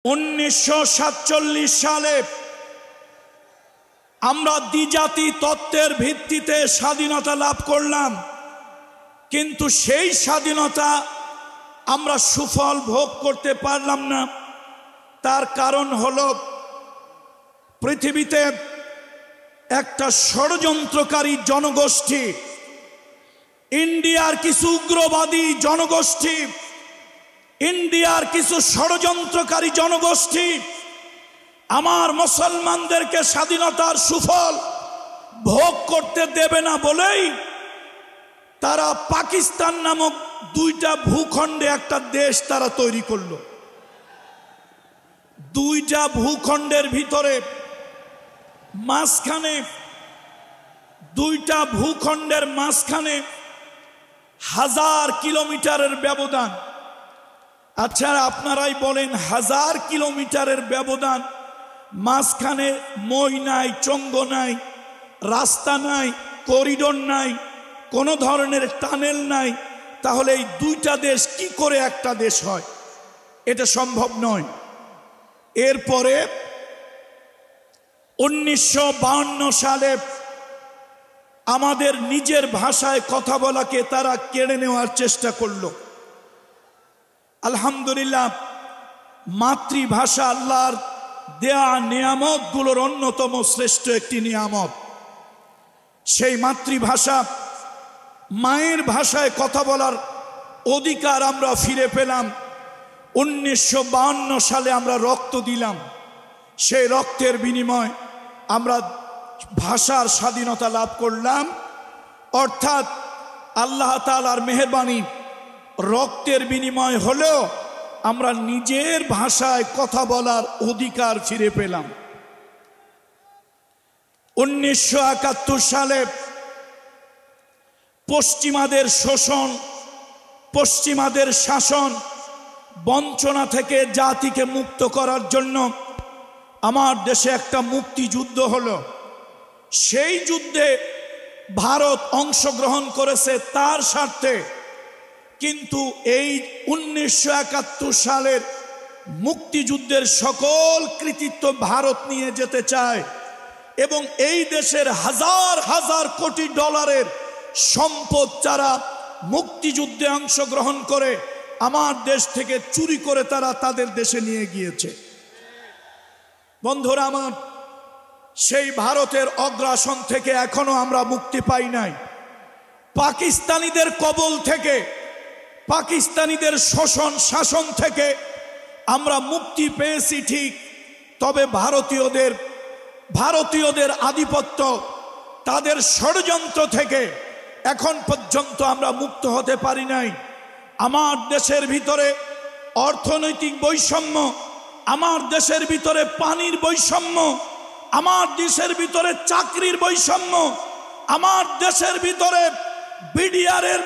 1947 সালে আমরা দ্বিজাতি তত্ত্বের ভিত্তিতে স্বাধীনতা লাভ করলাম, কিন্তু সেই স্বাধীনতা আমরা সুফল ভোগ করতে পারলাম না। তার কারণ হলো পৃথিবীতে একটা ষড়যন্ত্রকারী জনগোষ্ঠী, ইন্ডিয়ার কিছু উগ্রবাদী জনগোষ্ঠী, ইন্ডিয়ার কিছু ষড়যন্ত্রকারী জনগোষ্ঠী আমার মুসলমানদেরকে স্বাধীনতার সুফল ভোগ করতে দেবে না বলেই তারা পাকিস্তান নামক দুইটা ভূখণ্ডে একটা দেশ তারা তৈরি করলো। দুইটা ভূখণ্ডের ভিতরে মাঝখানে, দুইটা ভূখণ্ডের মাঝখানে 1000 কিলোমিটারের ব্যবধান। আচ্ছা আপনারাই বলেন, 1000 কিলোমিটারের ব্যবধান, মাঝখানে মই নাই, চঙ্গ নাই, রাস্তা নাই, করিডোর নাই, কোনো ধরনের টানেল নাই, তাহলে এই দুইটা দেশ কি করে একটা দেশ হয়? এটা সম্ভব নয়। এরপরে 1952 সালে আমাদের নিজের ভাষায় কথা বলাকে তারা কেড়ে নেওয়ার চেষ্টা করলো। আলহামদুলিল্লাহ, মাতৃভাষা আল্লাহর দেয়া নিয়ামত গুলোর অন্যতম শ্রেষ্ঠ একটি নিয়ামত। সেই মাতৃভাষা, মায়ের ভাষায় কথা বলার অধিকার আমরা ফিরে পেলাম। 1952 সালে আমরা রক্ত দিলাম, সেই রক্তের বিনিময় আমরা ভাষার স্বাধীনতা লাভ করলাম। অর্থাৎ আল্লাহ তাআলার মেহেরবানি, রক্তের বিনিময় হলেও আমরা নিজের ভাষায় কথা বলার অধিকার ফিরে পেলাম। 1971 সালে পশ্চিমাদের শোষণ, পশ্চিমাদের শাসন, বঞ্চনা থেকে জাতিকে মুক্ত করার জন্য আমার দেশে একটা মুক্তিযুদ্ধ হলো। সেই যুদ্ধে ভারত অংশগ্রহণ করেছে তার স্বার্থে, কিন্তু এই 1971 সালের মুক্তিযুদ্ধের সকল কৃতিত্ব ভারত নিয়ে যেতে চায় এবং এই দেশের হাজার হাজার কোটি ডলারের সম্পদ যারা মুক্তিযুদ্ধে অংশগ্রহণ করে আমার দেশ থেকে চুরি করে তারা তাদের দেশে নিয়ে গিয়েছে। বন্ধুরা আমার, সেই ভারতের অগ্রাসন থেকে এখনো আমরা মুক্তি পাই নাই। পাকিস্তানিদের কবল থেকে, পাকিস্তানিদের শোষণ শাসন থেকে আমরা মুক্তি পেয়েছি ঠিক, তবে ভারতীয়দের আধিপত্য, তাদের ষড়যন্ত্র থেকে এখন পর্যন্ত আমরা মুক্ত হতে পারি নাই। আমার দেশের ভিতরে অর্থনৈতিক বৈষম্য, আমার দেশের ভিতরে পানির বৈষম্য, আমার দেশের ভিতরে চাকরির বৈষম্য, আমার দেশের ভিতরে বিডিআরের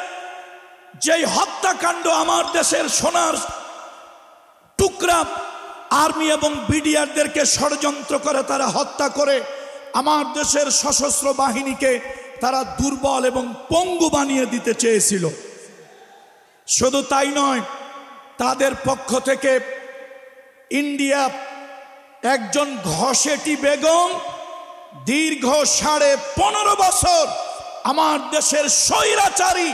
যেই হত্যাকাণ্ড, আমার দেশের সোনার টুকরা আর্মি এবং বিডিআরদেরকে ষড়যন্ত্র করে তারা হত্যা করে আমার দেশের সশস্ত্র বাহিনীকে তারা দুর্বল এবং পঙ্গু বানিয়ে দিতে চেয়েছিল। শুধু তাই নয়, তাদের পক্ষ থেকে ইন্ডিয়া একজন ঘসেটি বেগম দীর্ঘ 15.5 বছর আমার দেশের স্বৈরাচারী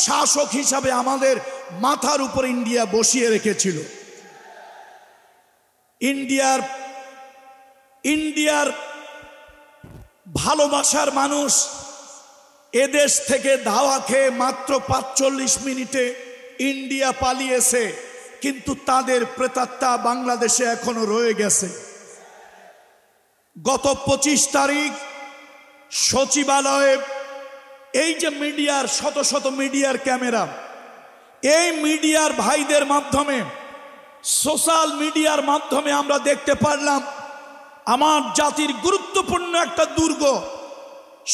শাসক হিসাবে আমাদের মাথার উপর ইন্ডিয়া বসিয়ে রেখেছিল। ইন্ডিয়ার ভালোবাসার মানুষ এদেশ থেকে ধাওয়া খেয়ে মাত্র 45 মিনিটে ইন্ডিয়া পালিয়েছে, কিন্তু তাদের প্রেতাত্মা বাংলাদেশে এখনো রয়ে গেছে। গত 25 তারিখ সচিবালয়ে এই যে মিডিয়ার শত শত মিডিয়ার ক্যামেরা, এই মিডিয়ার ভাইদের মাধ্যমে, সোশ্যাল মিডিয়ার মাধ্যমে আমরা দেখতে পারলাম আমার জাতির গুরুত্বপূর্ণ একটা দুর্গ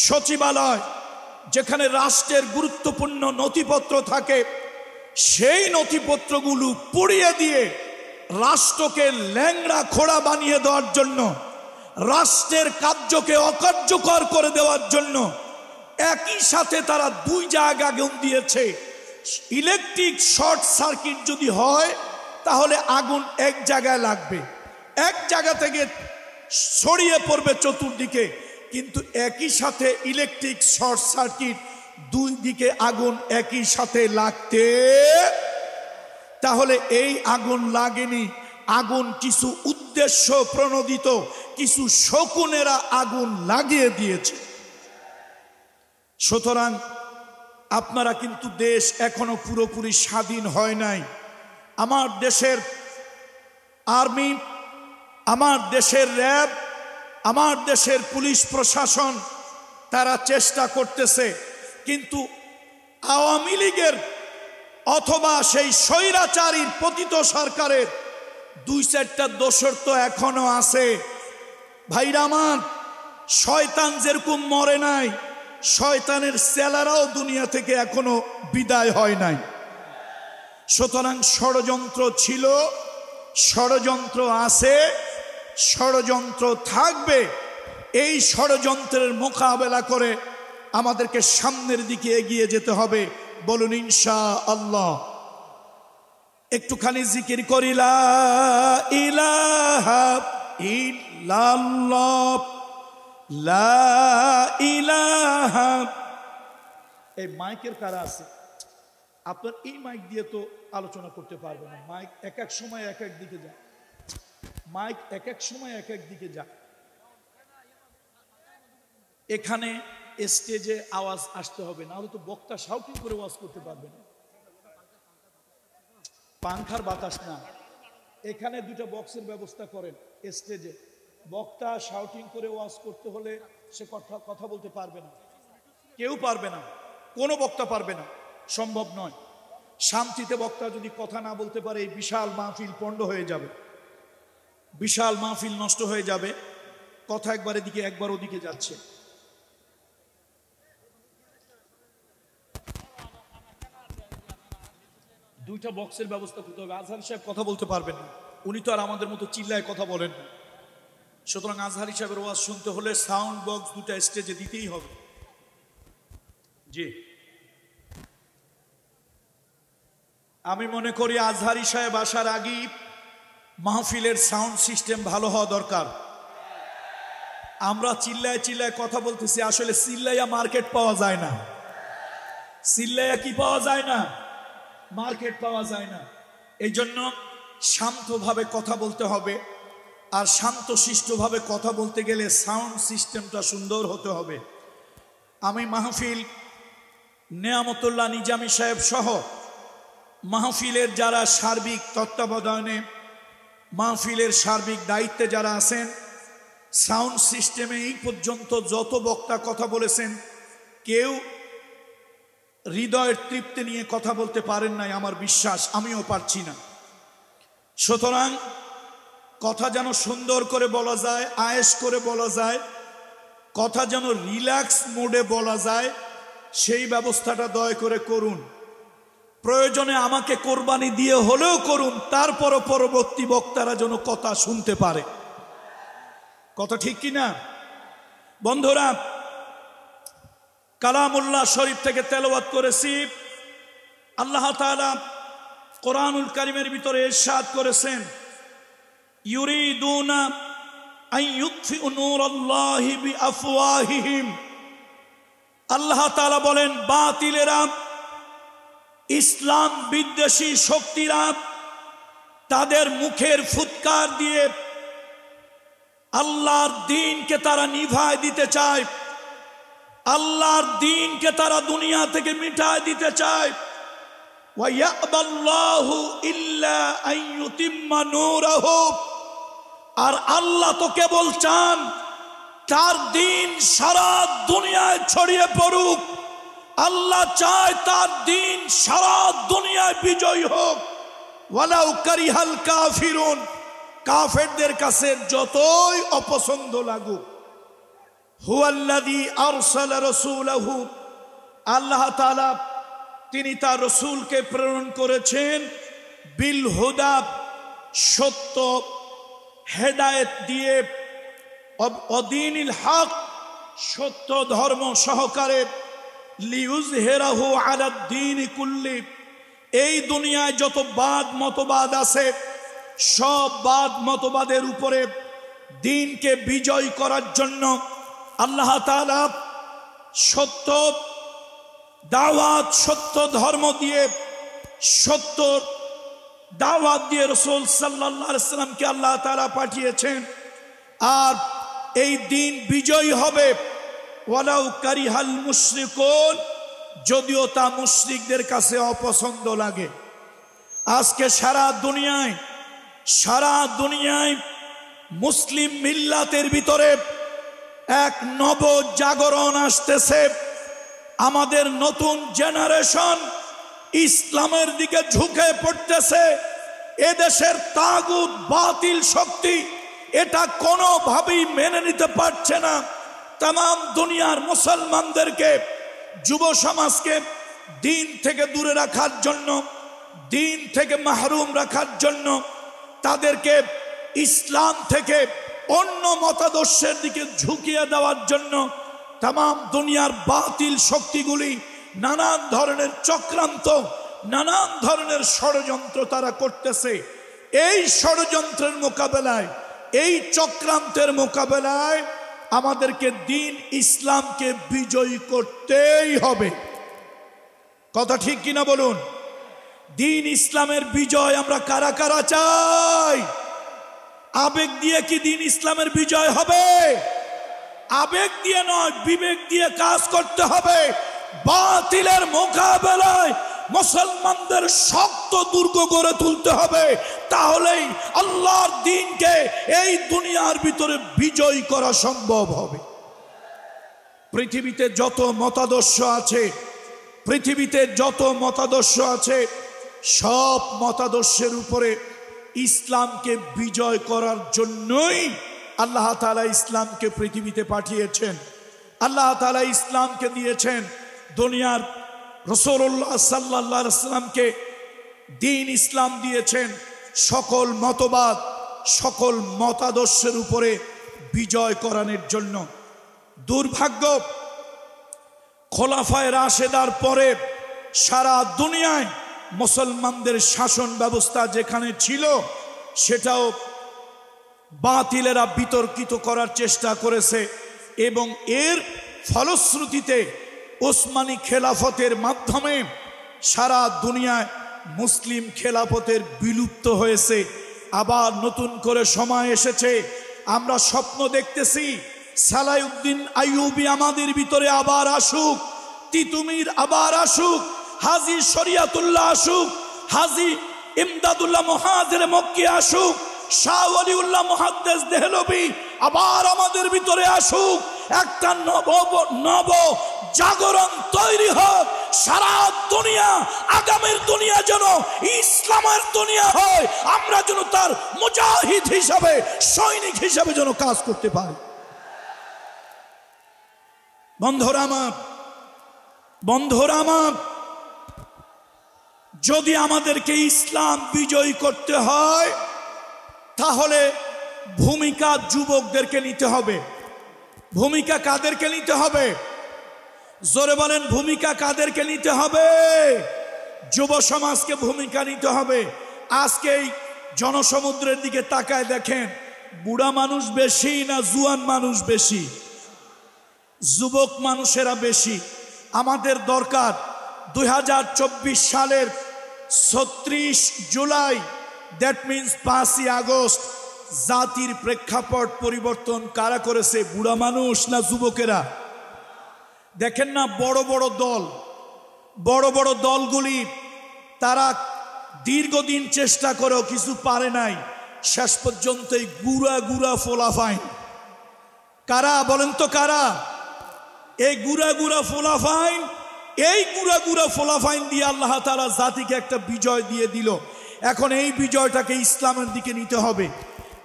সচিবালয়, যেখানে রাষ্ট্রের গুরুত্বপূর্ণ নথিপত্র থাকে, সেই নথিপত্রগুলো পুড়িয়ে দিয়ে রাষ্ট্রকে ল্যাংড়া খোড়া বানিয়ে দেওয়ার জন্য, রাষ্ট্রের কার্যকে অকার্যকর করে দেওয়ার জন্য একই সাথে তারা 2 জায়গা আগুন দিয়েছে। ইলেকট্রিক শর্ট সার্কিট যদি হয় তাহলে আগুন এক জায়গায় লাগবে, এক জায়গা থেকে ছড়িয়ে পড়বে চতুর্দিকে, কিন্তু একই সাথে ইলেকট্রিক শর্ট সার্কিট, দুই দিকে আগুন একই সাথে লাগতে, তাহলে এই আগুন লাগেনি, আগুন কিছু উদ্দেশ্য প্রণোদিত কিছু শকুনেরা আগুন লাগিয়ে দিয়েছে। সুতরাং আপনারা কিন্তু দেশ এখনো পুরোপুরি স্বাধীন হয় নাই। আমার দেশের আর্মি, আমার দেশের র্যাব, আমার দেশের পুলিশ প্রশাসন তারা চেষ্টা করতেছে, কিন্তু আওয়ামী লীগের অথবা সেই স্বৈরাচারীর পতিত সরকারের দুই চারটা দোসর তো এখনো আছে। ভাইরা আমার, শয়তান যেরকম মরে নাই, শয়তানের চেলারাও দুনিয়া থেকে এখনো বিদায় হয় নাই। সুতরাং ষড়যন্ত্র ছিল, ষড়যন্ত্র আছে, ষড়যন্ত্র থাকবে। এই ষড়যন্ত্রের মোকাবেলা করে আমাদেরকে সামনের দিকে এগিয়ে যেতে হবে। বলুন ইনশাআল্লাহ। একটুখানি জিকির করি, লা ইলাহা ইল্লাল্লাহ, লা ইলাহা। এই মাইকের কারা আছে? আপনার এই মাইক দিয়ে তো আলোচনা করতে পারবেন না। মাইক এক এক সময় এক এক দিকে যায়, মাইক এক এক সময় এক এক দিকে যায়। এখানে স্টেজে আওয়াজ আসতে হবে, না হলে তো বক্তা শাউটিং করে ওয়াজ করতে পারবে না। পাংখার বাতাস না, এখানে দুটো বক্সের ব্যবস্থা করেন স্টেজে। বক্তা শাউটিং করে ওয়াজ করতে হলে সে কথা বলতে পারবে না, কেউ পারবে না, কোনো বক্তা পারবে না, সম্ভব নয়। শান্তিতে বক্তা যদি কথা না বলতে পারে, এই বিশাল মাহফিল পণ্ড হয়ে যাবে, বিশাল মাহফিল নষ্ট হয়ে যাবে। কথা একবার এদিকে একবার ওদিকে যাচ্ছে। দুইটা বক্সের ব্যবস্থা করতে হবে। আজহারী সাহেব কথা বলতে পারবেন না, উনি তো আর আমাদের মতো চিল্লায় কথা বলেন না। সুতরাং আজহারী সাহেবের ওয়াজ শুনতে হলে সাউন্ড বক্স দুটা স্টেজে দিতেই হবে। জি, আমি মনে করি আজহারী সাহেব আসার আগেই মাহফিলের সাউন্ড সিস্টেম ভালো হওয়া দরকার। আমরা চিল্লায় চিল্লায় কথা বলতেছি, আসলে চিল্লাইয়া মার্কেট পাওয়া যায় না। চিল্লাইয়া কি পাওয়া যায় না? মার্কেট পাওয়া যায় না। এই জন্য শান্তভাবে কথা বলতে হবে, আর শান্তশিষ্টভাবে কথা বলতে গেলে সাউন্ড সিস্টেমটা সুন্দর হতে হবে। আমি মাহফিল নেয়ামতুল্লাহ নিজামী সাহেব সহ মাহফিলের যারা সার্বিক তত্ত্বাবধানে, মাহফিলের সার্বিক দায়িত্বে যারা আছেন, সাউন্ড সিস্টেমে এই পর্যন্ত যত বক্তা কথা বলেছেন, কেউ হৃদয়ের তৃপ্তি নিয়ে কথা বলতে পারেন নাই, আমার বিশ্বাস, আমিও পারছি না। সুতরাং কথা যেন সুন্দর করে বলা যায়, আয়েশ করে বলা যায়, কথা যেন রিল্যাক্স মোডে বলা যায়, সেই ব্যবস্থাটা দয়া করে করুন। প্রয়োজনে আমাকে কোরবানি দিয়ে হলেও করুন, তারপরও পরবর্তী বক্তারা যেন কথা শুনতে পারে। কথা ঠিক কিনা বন্ধুরা? কালামুল্লাহ শরীফ থেকে তেলাওয়াত করেছি। আল্লাহ তাআলা কোরআনুল কারীমের ভিতরে ইরশাদ করেছেন, ইউরিদুনা আন ইউতফিউ নূরাল্লাহি বিআফওয়াহিহিম। আল্লাহ তাআলা বলেন, বাতিলেরা, ইসলাম বিদ্বেষী শক্তিরা তাদের মুখের ফুৎকার দিয়ে আল্লাহর দ্বীনকে তারা নিভায় দিতে চায়, আল্লাহর দ্বীনকে তারা দুনিয়া থেকে মিটায় দিতে চায়। ওয়া ইয়াবাল্লাহু ইল্লা আন ইউতিম্মা নূরাহু। আর আল্লাহ তো কেবল চান তার দ্বীন সারা দুনিয়ায় ছড়িয়ে পড়ুক। আল্লাহ চায় তার দ্বীন সারা দুনিয়ায় বিজয়ী হোক। ওয়ালাউ কারিহাল কাফিরুন। কাফেরদের কাছে যতই অপছন্দ লাগুক। হুয়াল্লাযী আরসালা রাসূলাহু। আল্লাহ তাআলা তিনি তার রাসূলকে প্রেরণ করেছেন বিল হুদা, সত্য হেদায়েত দিয়ে, অদীনিল হক, সত্য ধর্ম সহকারে, লিইউযহিরাহু আলাদ দ্বীনি কুল্লি, এই দুনিয়ায় যত বাদ মতবাদ আছে সব বাদ মতবাদের উপরে দিনকে বিজয় করার জন্য আল্লাহ তাআলা সত্য দাওয়াত, সত্য ধর্ম দিয়ে, সত্য দাওয়াত দিয়ে রাসূল সাল্লাল্লাহু আলাইহি ওয়াসাল্লামকে আল্লাহ তাআলা পাঠিয়েছেন। আর এই দিন বিজয়ী হবে ওয়ালাউ কারিহাল মুশরিকুন, যদিও তা মুশরিকদের কাছে অপছন্দ লাগে। আজকে সারা দুনিয়ায় মুসলিম মিল্লাতের ভিতরে এক নব জাগরণ আসতেছে। আমাদের নতুন জেনারেশন ইসলামের দিকে ঝুঁকে পড়তেছে। এদেশের তাগুত বাতিল শক্তি এটা কোনোভাবেই মেনে নিতে পারছে না। তামাম দুনিয়ার মুসলমানদেরকে, যুব সমাজকে দিন থেকে দূরে রাখার জন্য, দিন থেকে মাহরুম রাখার জন্য, তাদেরকে ইসলাম থেকে অন্য মতাদর্শের দিকে ঝুঁকিয়ে দেওয়ার জন্য তামাম দুনিয়ার বাতিল শক্তিগুলি নানান ধরনের চক্রান্ত, নানান ধরনের ষড়যন্ত্র তারা করতেছে। এই ষড়যন্ত্রের মোকাবেলায়, এই চক্রান্তের মোকাবেলায় আমাদেরকে দিন ইসলামকে বিজয়ী করতেই হবে। কথা ঠিক কিনা বলুন? দিন ইসলামের বিজয় আমরা কারা কারা চাই? আবেগ দিয়ে কি দিন ইসলামের বিজয় হবে? আবেগ দিয়ে নয়, বিবেক দিয়ে কাজ করতে হবে। বাতিলের মোকাবেলায় মুসলমানদের শক্ত দুর্গ গড়ে তুলতে হবে, তাহলেই আল্লাহর দ্বীনকে এই দুনিয়ার ভিতরে বিজয় করা সম্ভব হবে। পৃথিবীতে যত মতাদর্শ আছে, সব মতাদর্শের উপরে ইসলামকে বিজয় করার জন্যই আল্লাহ তাআলা ইসলামকে পৃথিবীতে পাঠিয়েছেন। আল্লাহ তাআলা ইসলামকে দিয়েছেন। দুনিয়ার রাসূলুল্লাহ সাল্লাল্লাহু আলাইহি ওয়াসাল্লামকে দ্বীন ইসলাম দিয়েছেন সকল মতবাদ, সকল মতাদর্শের উপরে বিজয় করানোর জন্য। দুর্ভাগ্য, খোলাফায়ে রাশেদার পরে সারা দুনিয়ায় মুসলমানদের শাসন ব্যবস্থা যেখানে ছিল সেটাও বাতিলেরা বিতর্কিত করার চেষ্টা করেছে, এবং এর ফলশ্রুতিতে ওসমানী খেলাফতের মাধ্যমে সারা দুনিয়ায় মুসলিম খেলাফতের বিলুপ্ত হয়েছে। আবার নতুন করে সময় এসেছে, আমরা স্বপ্ন দেখতেছি সালাউদ্দিন আইয়ুবী আমাদের ভিতরে আবার আসুক, তিতুমির আবার আসুক, হাজী শরিয়াতুল্লাহ আসুক, হাজী ইমদাদুল্লাহ মুহাজির মক্কি আসুক, শাহ ওয়ালিউল্লাহ মুহাদ্দিস দেহলভী আবার আমাদের ভিতরে আসুক। একটা নব জাগরণ তৈরি হোক। সারা দুনিয়া, আগামীর দুনিয়া যেন ইসলামের দুনিয়া হয়। আমরা যেন তার মুজাহিদ হিসাবে, সৈনিক হিসাবে যেন কাজ করতে পারি। বন্ধুরা আমার, যদি আমাদেরকে ইসলাম বিজয়ী করতে হয় তাহলে ভূমিকা যুবকদেরকে নিতে হবে। ভূমিকা কাদেরকে নিতে হবে? জোরে বলেন, ভূমিকা কাদেরকে নিতে হবে? যুব সমাজকে ভূমিকা নিতে হবে। আজকে এই জনসমুদ্রের দিকে তাকায় দেখেন, বুড়া মানুষ বেশি না জুয়ান মানুষ বেশি? যুবক মানুষেরা বেশি। আমাদের দরকার 2024 সালের 36 জুলাই, দ্যাট মিন্স 5ই আগস্ট, জাতির প্রেক্ষাপট পরিবর্তন কারা করেছে? বুড়া মানুষ না যুবকেরা? দেখেন না, বড় বড় দলগুলি তারা দীর্ঘদিন চেষ্টা করেও কিছু পারে নাই, শেষ পর্যন্ত এই গুড়া ফোলাফাইন। কারা বলেন তো? কারা এই গুড়া ফোলাফাইন? এই গুড়া ফোলাফাইন দিয়ে আল্লাহ তাআলা জাতিকে একটা বিজয় দিয়ে দিল। এখন এই বিজয়টাকে ইসলামের দিকে নিতে হবে।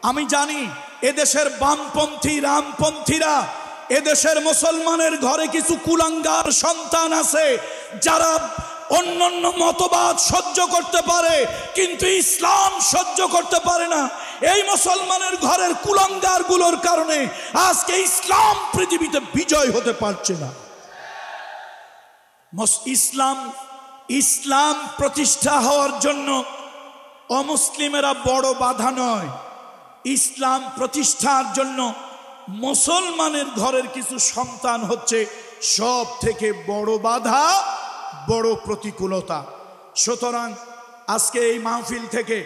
আমি জানি এদেশের বামপন্থী, রামপন্থীরা, এদেশের মুসলমানের ঘরে কিছু কুলাঙ্গার সন্তান আছে যারা অন্যান্য মতবাদ সহ্য করতে পারে, কিন্তু ইসলাম সহ্য করতে পারে না। এই মুসলমানের ঘরের কুলাঙ্গার গুলোর কারণে আজকে ইসলাম পৃথিবীতে বিজয় হতে পারছে না। ইসলাম ইসলাম প্রতিষ্ঠা হওয়ার জন্য অমুসলিমেরা বড় বাধা নয়, ইসলাম প্রতিষ্ঠার জন্য মুসলমানের ঘরের কিছু সন্তান হচ্ছে সব থেকে বড় বাধা, বড় প্রতিকূলতা। সুতরাং আজকে এই মাহফিল থেকে,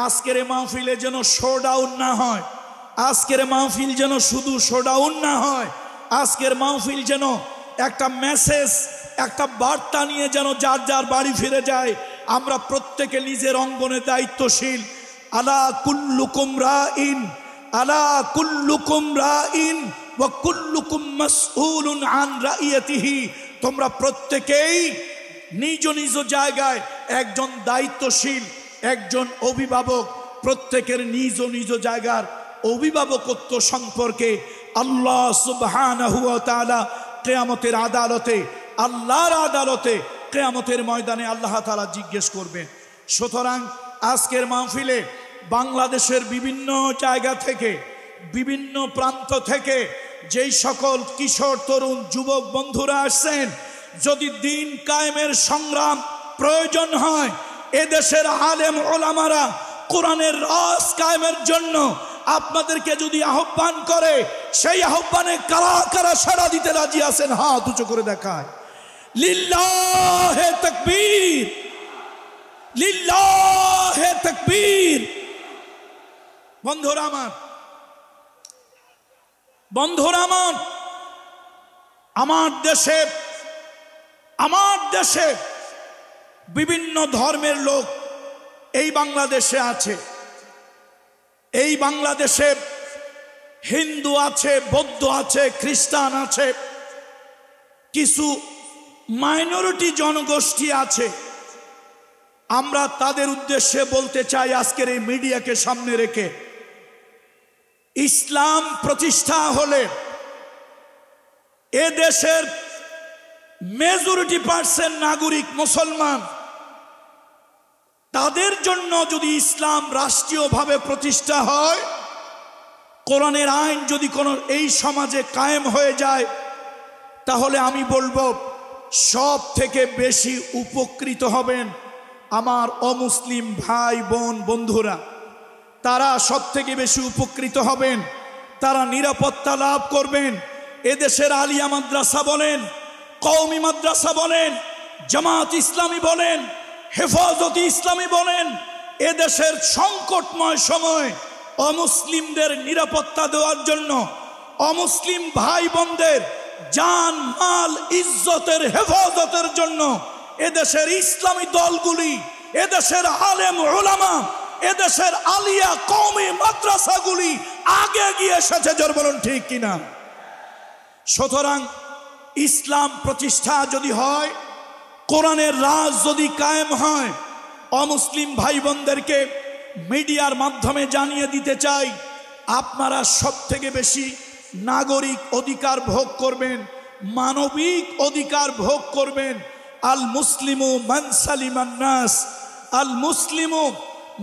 আজকের এই মাহফিলে যেন শোডাউন না হয়, আজকের মাহফিল যেন শুধু শোডাউন না হয়, আজকের মাহফিল যেন একটা মেসেজ, একটা বার্তা নিয়ে যেন যার যার বাড়ি ফিরে যায়। আমরা প্রত্যেকে নিজের অঙ্গনে দায়িত্বশীল। আলা কুল্লুকুম রাইন, আলা কুল্লুকুম রাইন ওয়া কুল্লুকুম মাসউলুন আন রাইয়াতিহি। তোমরা প্রত্যেকেই নিজ নিজ জায়গায় একজন দায়িত্বশীল, একজন অভিভাবক। প্রত্যেকের নিজ নিজ জায়গার অভিভাবকত্ব সম্পর্কে আল্লাহ সুবহানাহু ওয়া তাআলা কিয়ামতের আদালতে, আল্লাহর আদালতে, কিয়ামতের ময়দানে আল্লাহ তাআলা জিজ্ঞেস করবেন। সুতরাং আজকের মাহফিলে বাংলাদেশের বিভিন্ন জায়গা থেকে, বিভিন্ন প্রান্ত থেকে যেই সকল কিশোর তরুণ যুবক বন্ধুরা আসছেন, যদি দিন কায়েমের সংগ্রাম প্রয়োজন হয়, এদেশের আলেম ওলামারা কোরআনের রাজ কায়েমের জন্য আপনাদেরকে যদি আহ্বান করে, সেই আহ্বানে কারা কারা সাড়া দিতে রাজি আছেন? হাত উঁচু করে দেখায়। লিল্লাহে তাকবীর, লিল্লাহে তাকবীর। বন্ধুরা আমার, বন্ধুরা আমার, আমার দেশে বিভিন্ন ধর্মের লোক এই বাংলাদেশে আছে। এই বাংলাদেশে হিন্দু আছে, বৌদ্ধ আছে, খ্রিস্টান আছে, কিছু মাইনরিটি জনগোষ্ঠী আছে। আমরা তাদের উদ্দেশ্যে বলতে চাই, আজকের এই মিডিয়াকে সামনে রেখে, ইসলাম প্রতিষ্ঠা হলে এ দেশের মেজরিটি পার্সেন্ট নাগরিক মুসলমান, তাদের জন্য যদি ইসলাম রাষ্ট্রীয়ভাবে প্রতিষ্ঠা হয়, কোরআনের আইন যদি কোনো এই সমাজে কায়েম হয়ে যায়, তাহলে আমি বলবো সব থেকে বেশি উপকৃত হবেন আমার অমুসলিম ভাই বোন বন্ধুরা। তারা সব থেকে বেশি উপকৃত হবেন, তারা নিরাপত্তা লাভ করবেন। এদেশের আলিয়া মাদ্রাসা বলেন, কওমি মাদ্রাসা বলেন, জামাত ইসলামী বলেন, হেফাজতে ইসলামী বলেন, এদেশের সংকটময় সময় অমুসলিমদের নিরাপত্তা দেওয়ার জন্য, অমুসলিম ভাই বোনদের জান মাল ইজ্জতের হেফাজতের জন্য এদেশের ইসলামী দলগুলি, এদেশের আলেম ওলামা, এদেশের আলিয়া কওমি মাদ্রাসাগুলি আগে গিয়ে এসেছে। জোর বলুন ঠিক কিনা? সুতরাং ইসলাম প্রতিষ্ঠা যদি হয়, কোরআনের রাজ যদি কায়েম হয়, অমুসলিম ভাই বোনদেরকে মিডিয়ার মাধ্যমে জানিয়ে দিতে চাই, আপনারা সব থেকে বেশি নাগরিক অধিকার ভোগ করবেন, মানবিক অধিকার ভোগ করবেন। আল মুসলিমু মান সালিমান নাস, আল মুসলিমু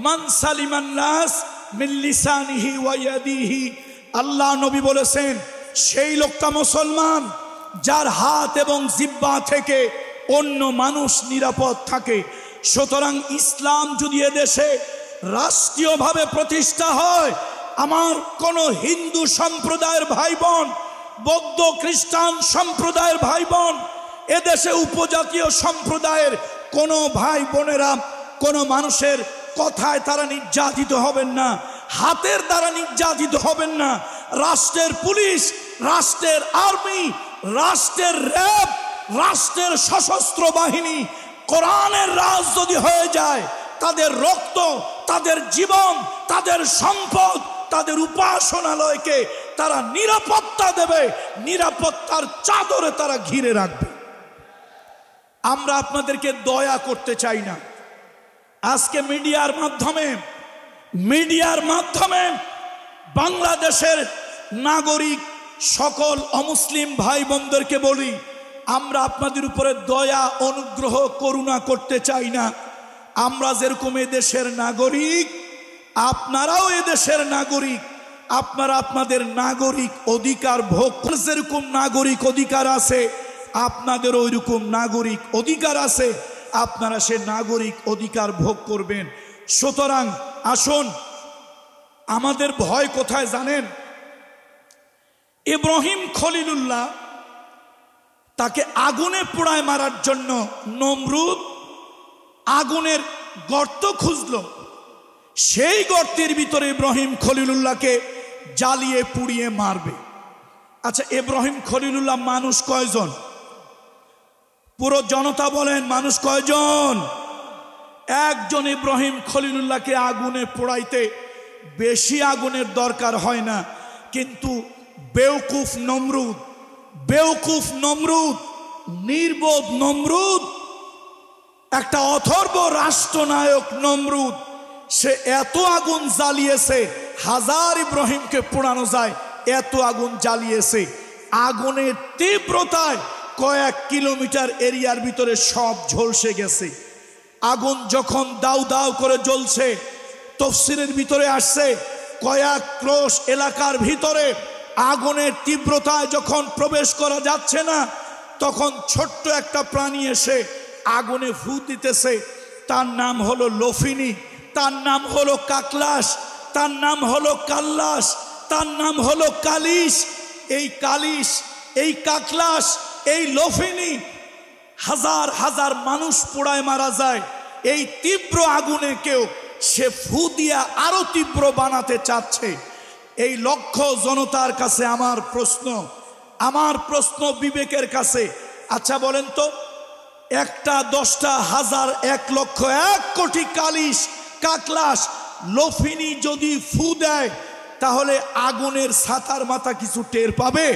মান সালিমান নাস মিন লিসানিহি ওয়া ইয়াদিহি। আল্লাহ নবী বলেছেন, সেই লোকটা মুসলমান যার হাত এবং জিহ্বা থেকে অন্য মানুষ নিরাপদ থাকে। সুতরাং ইসলাম যদি এদেশে রাষ্ট্রীয়ভাবে প্রতিষ্ঠা হয়, আমার কোন হিন্দু সম্প্রদায়ের ভাই বোন, বৌদ্ধ খ্রিস্টান সম্প্রদায়ের ভাই বোন, এদেশে উপজাতীয় সম্প্রদায়ের কোন ভাই বোনেরা কোন মানুষের কথায় তারা নির্যাতিত হবেন না, হাতের দ্বারা নির্যাতিত হবেন না। রাষ্ট্রের পুলিশ, রাষ্ট্রের আর্মি, রাষ্ট্রের র্যাব, রাষ্ট্রের সশস্ত্র বাহিনী, কোরআনের রাজ যদি হয়ে যায়, তাদের রক্ত, তাদের জীবন, তাদের সম্পদ, তাদের উপাসনালয়কে তারা নিরাপত্তা দেবে, নিরাপত্তার চাদরে তারা ঘিরে রাখবে। আমরা আপনাদেরকে দয়া করতে চাই না। আজকে মিডিয়ার মাধ্যমে বাংলাদেশের নাগরিক সকল অমুসলিম ভাই বোনদেরকে বলি, আমরা আপনাদের উপরে দয়া, অনুগ্রহ, করুণা করতে চাই না। আমরা যেরকম এদেশের নাগরিক, আপনারাও এদেশের নাগরিক। আপনারা আপনাদের নাগরিক অধিকার ভোগ, যেরকম নাগরিক অধিকার আছে আপনাদের ওইরকম নাগরিক অধিকার আছে। আপনারা সে নাগরিক অধিকার ভোগ করবেন। সুতরাং আসুন, আমাদের ভয় কোথায় জানেন? ইব্রাহিম খলিলুল্লাহ তাকে আগুনে পোড়ায় মারার জন্য নমরুদ আগুনের গর্ত খুঁজল। সেই গর্তের ভিতরে ইব্রাহিম খলিলুল্লাহকে জ্বালিয়ে পুড়িয়ে মারবে। আচ্ছা, ইব্রাহিম খলিলুল্লাহ মানুষ কয়জন? পুরো জনতা বলেন, মানুষ কয়জন? একজন ইব্রাহিম খলিলুল্লাহকে আগুনে পোড়াইতে বেশি আগুনের দরকার হয় না, কিন্তু বেওকুফ নমরুদ, নির্বোধ নমরুদ, একটা অথর্ব রাষ্ট্রনায়ক নমরুদ, সে এত আগুন জ্বালিয়েছে, হাজার ইব্রাহিমকে পোড়ানো যায় এত আগুন জ্বালিয়েছে। আগুনের তীব্রতায় কয়েক কিলোমিটার এরিয়ার ভিতরে সব ঝলসে গেছে। আগুন যখন দাউ দাউ করে জ্বলছে, তফসিরের ভিতরে আসছে কয়েক ক্রোশ এলাকার ভিতরে আগুনের তীব্রতায় যখন প্রবেশ করা যাচ্ছে না, তখন ছোট্ট একটা প্রাণী এসে আগুনে ফু দিতেছে। তার নাম হলো লফিনী, তার নাম হলো কাকলাস, তার নাম হলো কাল্লাস, তার নাম হলো কালিশ। এই কালিশ, এই কাকলাস, এই লফিনী হাজার হাজার মানুষ পোড়ায় মারা যায়। এই তীব্র আগুনে কেউ সে ফু দিয়া আরো তীব্র বানাতে চাচ্ছে। এই লক্ষ জনতার কাছে আমার প্রশ্ন বিবেকের কাছে, আচ্ছা বলেন তো, একটা, 10টা, 1000, 1 লক্ষ, 1 কোটি কালিশ, কাকলাস, লফিনী যদি ফু দেয়, তাহলে আগুনের ছাতার মাথা কিছু টের পাবে?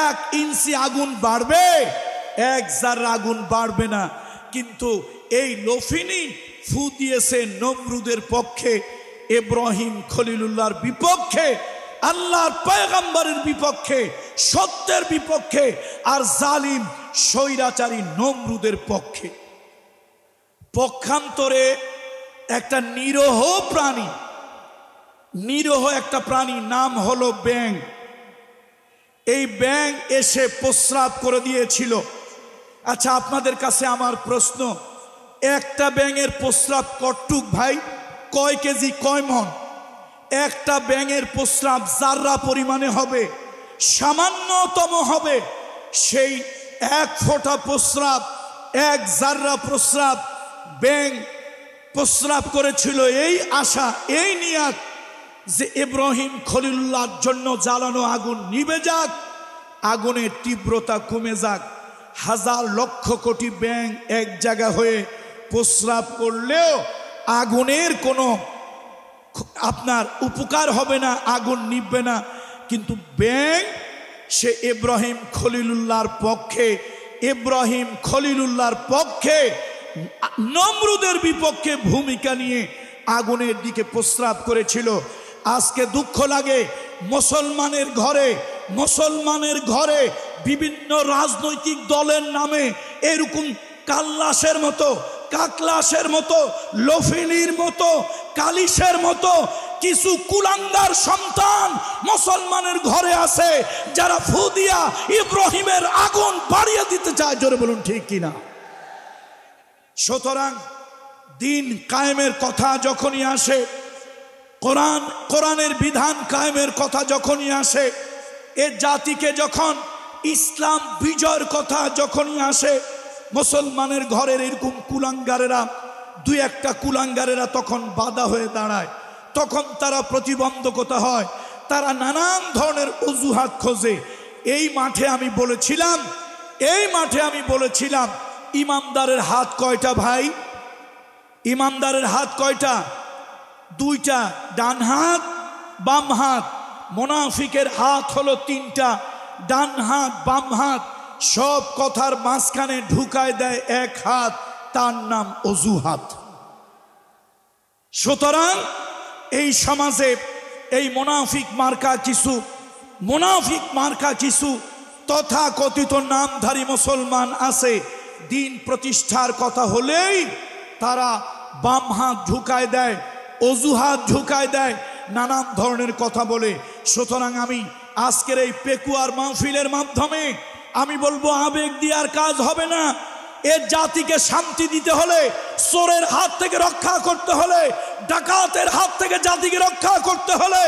1 ইঞ্চি আগুন বাড়বে? 1 জাররা আগুন বাড়বে না। কিন্তু এই লফিনী ফু দিয়েছে নমরুদের পক্ষে, ইব্রাহিম খলিলুল্লাহর বিপক্ষে, আল্লাহর পয়গম্বরের বিপক্ষে, সত্যের বিপক্ষে, আর জালিম স্বৈরাচারী নমরুদের পক্ষে। পক্ষান্তরে একটা নিরীহ একটা প্রাণী নাম হলো ব্যাঙ। এই ব্যাঙ এসে প্রস্রাব করে দিয়েছিল। আচ্ছা, আপনাদের কাছে আমার প্রশ্ন, একটা ব্যাঙের প্রস্রাব কটুক ভাই? কয় কেজি, কয় মন? একটা ব্যাঙের প্রস্রাব জাররা পরিমাণে হবে, সামান্যতম হবে। সেই 1 ফোঁটা প্রস্রাব, 1 জাররা প্রস্রাব ব্যাঙ প্রস্রাব করেছিল এই আশা, এই নিয়াত যে ইব্রাহিম খলিলুল্লাহর জন্য জ্বালানো আগুন নিভে যাক, আগুনের তীব্রতা কমে যাক। হাজার লক্ষ কোটি ব্যাঙ এক জায়গা হয়ে প্রস্রাব করলেও আগুনের কোনো আপনার উপকার হবে না, আগুন নিভবে না। কিন্তু ব্যাঙ সে ইব্রাহিম খলিলুল্লাহর পক্ষে নমরুদের বিপক্ষে ভূমিকা নিয়ে আগুনের দিকে প্রস্রাব করেছিল। আজকে দুঃখ লাগে, মুসলমানের ঘরে বিভিন্ন রাজনৈতিক দলের নামে এরকম কাল্লাসের মতো, কাকলাসের মতো, লফিনীর মতো, কালিশের মতো কিছু কুলাঙ্গার সন্তান মুসলমানের ঘরে আছে, যারা ফু দিয়া ইব্রাহিমের আগুন বাড়িয়ে দিতে চায়। জোরে বলুন ঠিক কিনা? সুতরাং দিন কায়েমের কথা যখনই আসে, কোরআনের বিধান কায়েমের কথা যখনই আসে, এ জাতিকে যখন ইসলাম বিজয়ের কথা যখনই আসে, মুসলমানের ঘরের এরকম কুলাঙ্গারেরা, 2-1টা কুলাঙ্গারেরা তখন বাধা হয়ে দাঁড়ায়, তখন তারা প্রতিবন্ধকতা হয়, তারা নানান ধরনের অজুহাত খোঁজে। এই মাঠে আমি বলেছিলাম ইমানদারের হাত কয়টা ভাই? ইমানদারের হাত কয়টা? 2টা, ডান হাত, বাম হাত। মুনাফিকের হাত হলো 3টা, ডান হাত, বাম হাত। সব কথার মাঝখানে ঢুকায় দেয় 1 হাত, তার নাম অজুহাত। সুতরাং এই সমাজে এই মুনাফিক মার্কা কিছু তথাকথিত নামধারী মুসলমান আছে। দিন প্রতিষ্ঠার কথা হলেই তারা বাম হাত ঢুকায় দেয়, অজুহাত ঢুকায় দেয়, নানান ধরনের কথা বলে। সুতরাং আমি আজকের এই পেকুয়ার মাহফিলের মাধ্যমে আমি বলবো, আবেগ দিয়ে আর কাজ হবে না। এ জাতিকে শান্তি দিতে হলে, চোরের হাত থেকে রক্ষা করতে হলে, ডাকাতের হাত থেকে জাতিকে রক্ষা করতে হলে,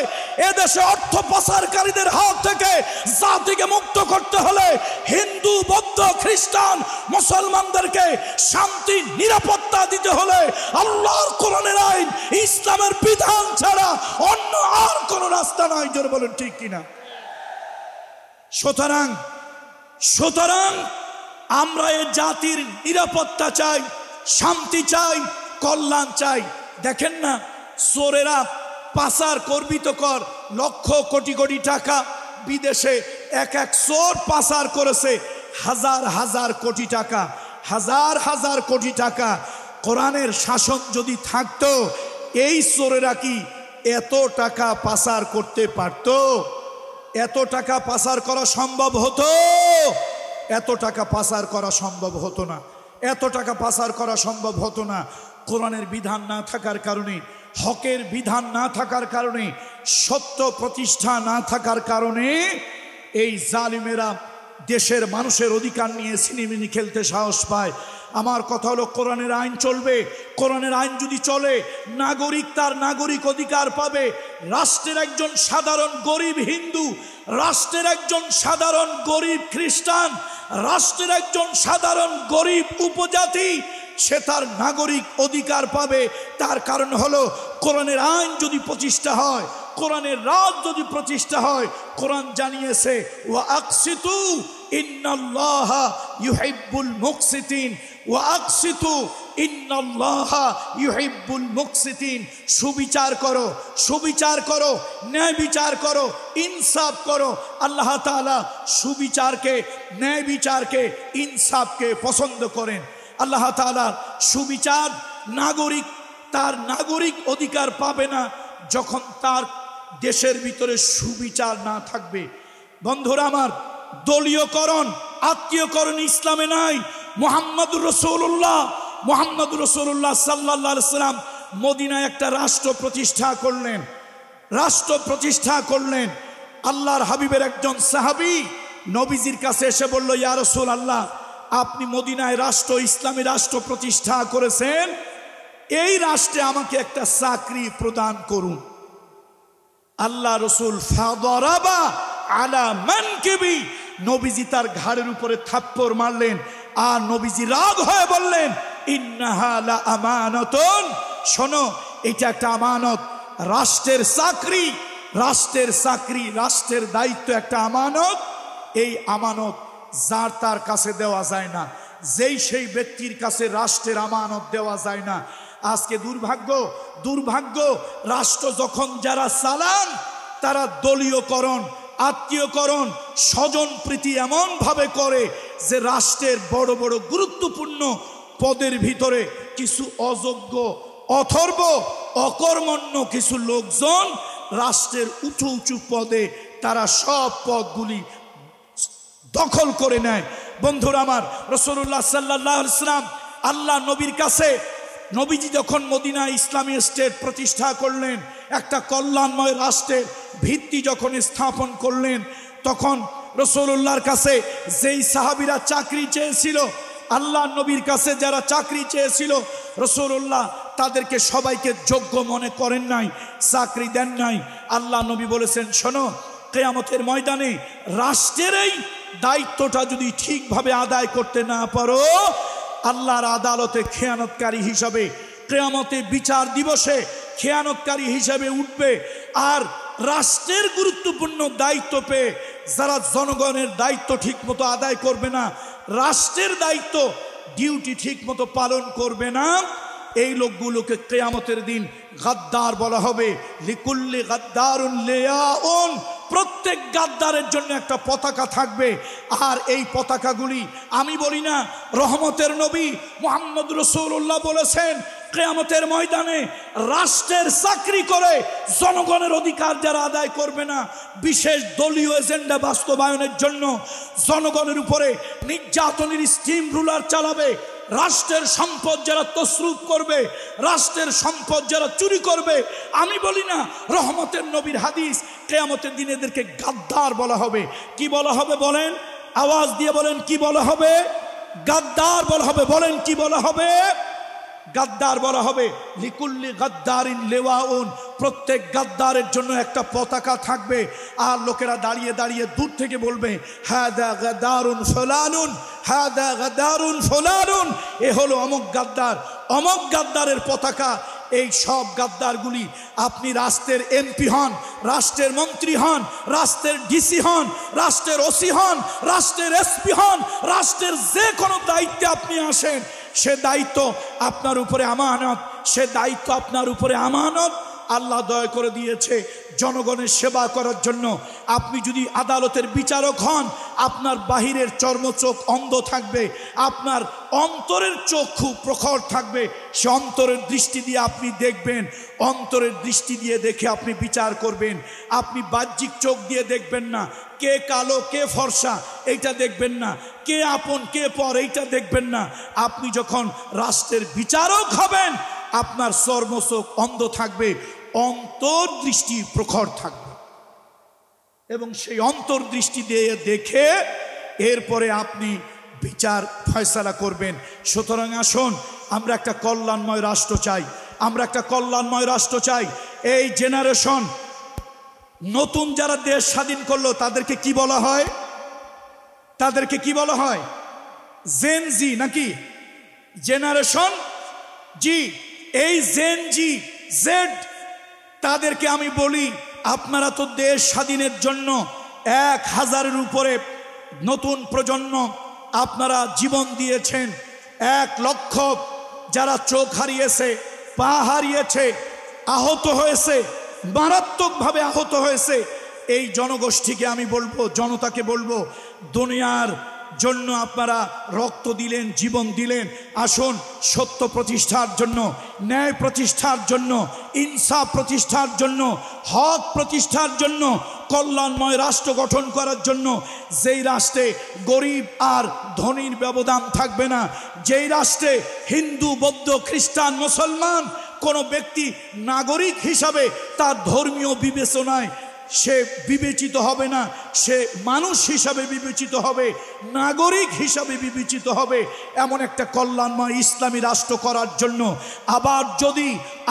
এদেশে অর্থ পাচারকারীদের হাত থেকে জাতিকে মুক্ত করতে হলে, হিন্দু বৌদ্ধ খ্রিস্টান মুসলমানদেরকে শান্তি নিরাপত্তা দিতে হলে আল্লাহর কোরআনের আইন ইসলামের বিধান ছাড়া অন্য আর কোন রাস্তা নাই। জোরে বলেন ঠিক কিনা? সুতরাং আমরা এই জাতির নিরাপত্তা চাই, শান্তি চাই, কল্যাণ চাই। দেখেন না, চোরেরা পাচার করবি তো কর, লক্ষ কোটি কোটি টাকা বিদেশে এক এক চোর পাচার করেছে, হাজার হাজার কোটি টাকা, হাজার হাজার কোটি টাকা। কোরআনের শাসন যদি থাকতো, এই চোরেরা কি এত টাকা পাচার করতে পারতো? এত টাকা পাচার করা সম্ভব হতো? এত টাকা পাচার করা সম্ভব হতো না, এত টাকা পাচার করা সম্ভব হতো না। কোরআনের বিধান না থাকার কারণে, হকের বিধান না থাকার কারণে, সত্য প্রতিষ্ঠা না থাকার কারণে এই জালিমেরা দেশের মানুষের অধিকার নিয়ে ছিনিমিনি খেলতে সাহস পায়। আমার কথা হলো, কোরআনের আইন চলবে। কোরআনের আইন যদি চলে, নাগরিক তার নাগরিক অধিকার পাবে। রাষ্ট্রের একজন সাধারণ গরিব হিন্দু, রাষ্ট্রের একজন সাধারণ গরিব খ্রিস্টান, রাষ্ট্রের একজন সাধারণ গরিব উপজাতি, সে তার নাগরিক অধিকার পাবে। তার কারণ হলো, কোরআনের আইন যদি প্রতিষ্ঠা হয়, কোরআনের রাজ যদি প্রতিষ্ঠা হয়, কোরআন জানিয়েছে ওয়া আকসিতু ইন্নাল্লাহা ইউহিব্বুল মুকসিতিন, ওয়া আকসিতু ইন্নাল্লাহা ইউহিব্বুল মুকসিতিন। সুবিচার করো, সুবিচার করো, ন্যায় বিচার করো, ইনসাফ করো। আল্লাহ তাআলা সুবিচারকে, ন্যায় বিচারকে, ইনসাফকে পছন্দ করেন। আল্লাহ তাআলা সুবিচার, নাগরিক তার নাগরিক অধিকার পাবে না যখন তার দেশের ভিতরে সুবিচার না থাকবে। বন্ধুরা আমার, দলীয়করণ, আত্মীয়করণ ইসলামে নাই। মুহাম্মদুর রাসূলুল্লাহ সাল্লাল্লাহু আলাইহি সাল্লাম মদিনায় একটা রাষ্ট্র প্রতিষ্ঠা করলেন, রাষ্ট্র প্রতিষ্ঠা করলেন। আল্লাহর হাবিবের একজন সাহাবী নবীজির কাছে এসে বলল, ইয়া রাসূলুল্লাহ, আপনি মদিনায় রাষ্ট্র, ইসলামী রাষ্ট্র প্রতিষ্ঠা করেছেন, এই রাষ্ট্রে আমাকে একটা চাকরি প্রদান করুন। আল্লাহ রসুল ফাদরাবা আলা মানকিবি, নবীজি তার ঘাড়ের উপরে থাপ্পড় মারলেন। আর নবীজি রাগ হয়ে বললেন, ইন্নাহা লা আমানাতুন, শোনো, এটা একটা আমানত। রাষ্ট্রের চাকরি, রাষ্ট্রের চাকরি, রাষ্ট্রের দায়িত্ব একটা আমানত। এই আমানত যার তার কাছে দেওয়া যায় না, যেই সেই ব্যক্তির কাছে রাষ্ট্রের আমানত দেওয়া যায় না। আজকে দুর্ভাগ্য, রাষ্ট্র যখন যারা চালান, তারা দলীয়করণ, আত্মীয়করণ, স্বজন প্রীতি এমন ভাবে করে যে রাষ্ট্রের বড় বড় গুরুত্বপূর্ণ পদের ভিতরে কিছু অযোগ্য, অথর্ব, অকর্মণ্য কিছু লোকজন রাষ্ট্রের উঁচু উঁচু পদে, তারা সব পদগুলি দখল করে নেয়। বন্ধুরা আমার, রাসূলুল্লাহ সাল্লাল্লাহু আলাইহি ওয়াসাল্লাম আল্লাহ নবীর কাছে, নবীজি যখন মদিনা ইসলামী স্টেট প্রতিষ্ঠা করলেন, একটা কল্যাণময় রাষ্ট্রের ভিত্তি যখন স্থাপন করলেন, তখন রাসূলুল্লাহর কাছে যেই সাহাবীরা চাকরি চেয়েছিল, আল্লাহ নবীর কাছে যারা চাকরি চেয়েছিল, রাসূলুল্লাহ তাদেরকে সবাইকে যোগ্য মনে করেন নাই, চাকরি দেন নাই। আল্লাহ নবী বলেছেন, শোনো, কিয়ামতের ময়দানে রাষ্ট্রের এই দায়িত্বটা যদি ঠিকভাবে আদায় করতে না পারো, আল্লাহর আদালতে খেয়ানতকারী হিসাবে, কিয়ামতে বিচার দিবসে খেয়ানতকারী হিসাবে উঠবে। আর রাষ্ট্রের গুরুত্বপূর্ণ দায়িত্ব পেয়ে যারা জনগণের দায়িত্ব ঠিকমতো আদায় করবে না, রাষ্ট্রের দায়িত্ব, ডিউটি ঠিকমতো পালন করবে না, এই লোকগুলোকে কিয়ামতের দিন গাদ্দার বলা হবে। লিকুল্লি গাদ্দারুন লিয়াউন, প্রত্যেক গাদ্দারের জন্য একটা পতাকা থাকবে। আর এই পতাকাগুলি, আমি বলি না, রহমতের নবী মুহাম্মদ রাসূলুল্লাহ বলেছেন, কিয়ামতের ময়দানে রাষ্ট্রের চাকরি করে জনগণের অধিকার যারা আদায় করবে না, বিশেষ দলীয় এজেন্ডা বাস্তবায়নের জন্য জনগণের উপরে নির্যাতনের স্টিম রুলার চালাবে, রাষ্ট্রের সম্পদ যারা তসরুপ করবে, রাষ্ট্রের সম্পদ যারা চুরি করবে, আমি বলি না, রহমতের নবীর হাদিস, কিয়ামতের দিন এদেরকে গাদ্দার বলা হবে। কি বলা হবে বলেন? আওয়াজ দিয়ে বলেন, কি বলা হবে? গাদ্দার বলা হবে। বলেন কি বলা হবে? গাদ্দার বলা হবে। লিকুল্লি গাদ্দারিন লেওয়াউন, প্রত্যেক গাদ্দারের জন্য একটা পতাকা থাকবে। আর লোকেরা দাঁড়িয়ে দাঁড়িয়ে দূর থেকে বলবে হাদা গাদ্দারুন ফুলানুন, হাদা গাদ্দারুন ফুলানুন, এ হলো অমুক গাদ্দার, অমুক গাদ্দারের পতাকা। এই সব গাদ্দারগুলি, আপনি রাষ্ট্রের এমপি হন, রাষ্ট্রের মন্ত্রী হন, রাষ্ট্রের ডিসি হন, রাষ্ট্রের ওসি হন, রাষ্ট্রের এসপি হন, রাষ্ট্রের যে কোনো দায়িত্বে আপনি আসেন, সে দায়িত্ব আপনার উপরে আমানত, সে দায়িত্ব আপনার উপরে আমানত। আল্লাহ দয়া করে দিয়েছে জনগণের সেবা করার জন্য। আপনি যদি আদালতের বিচারক হন, আপনার বাহিরের চর্মচোখ অন্ধ থাকবে, আপনার অন্তরের চোখ খুব প্রখর থাকবে। সে অন্তরের দৃষ্টি দিয়ে আপনি দেখবেন, অন্তরের দৃষ্টি দিয়ে দেখে আপনি বিচার করবেন। আপনি বাহ্যিক চোখ দিয়ে দেখবেন না, কে কালো কে ফর্সা এইটা দেখবেন না, কে আপন কে পর এইটা দেখবেন না। আপনি যখন রাষ্ট্রের বিচারক হবেন, আপনার চর্মচোখ অন্ধ থাকবে, অন্তর্দৃষ্টি প্রখর থাকবে, এবং সেই অন্তর্দৃষ্টি দিয়ে দেখে এরপরে আপনি বিচার ফয়সালা করবেন। সুতরাং আসুন, আমরা একটা কল্যাণময় রাষ্ট্র চাই, আমরা একটা কল্যাণময় রাষ্ট্র চাই। এই জেনারেশন নতুন যারা দেশ স্বাধীন করলো তাদেরকে কি বলা হয়? তাদেরকে কি বলা হয়? জেন জি নাকি জেনারেশন জি? এই জেন জি জেড, তাদেরকে আমি বলি, আপনারা তো দেশ স্বাধীনের জন্য 1000-এর উপরে নতুন প্রজন্ম আপনারা জীবন দিয়েছেন। 1 লক্ষ যারা চোখ হারিয়েছে, পা হারিয়েছে, আহত হয়েছে, মারাত্মকভাবে আহত হয়েছে, এই জনগোষ্ঠীকে আমি বলবো, জনতাকে বলবো, দুনিয়ার জন্য আপনারা রক্ত দিলেন, জীবন দিলেন। আসুন, সত্য প্রতিষ্ঠার জন্য, ন্যায় প্রতিষ্ঠার জন্য, ইনসাফ প্রতিষ্ঠার জন্য, হক প্রতিষ্ঠার জন্য, কল্যাণময় রাষ্ট্র গঠন করার জন্য, যেই রাষ্ট্রে গরিব আর ধনীর ব্যবধান থাকবে না, যেই রাষ্ট্রে হিন্দু বৌদ্ধ খ্রিস্টান মুসলমান কোনো ব্যক্তি নাগরিক হিসাবে তার ধর্মীয় বিবেচনায় সে বিবেচিত হবে না, সে মানুষ হিসাবে বিবেচিত হবে, নাগরিক হিসাবে বিবেচিত হবে, এমন একটা কল্যাণময় ইসলামী রাষ্ট্র করার জন্য আবার যদি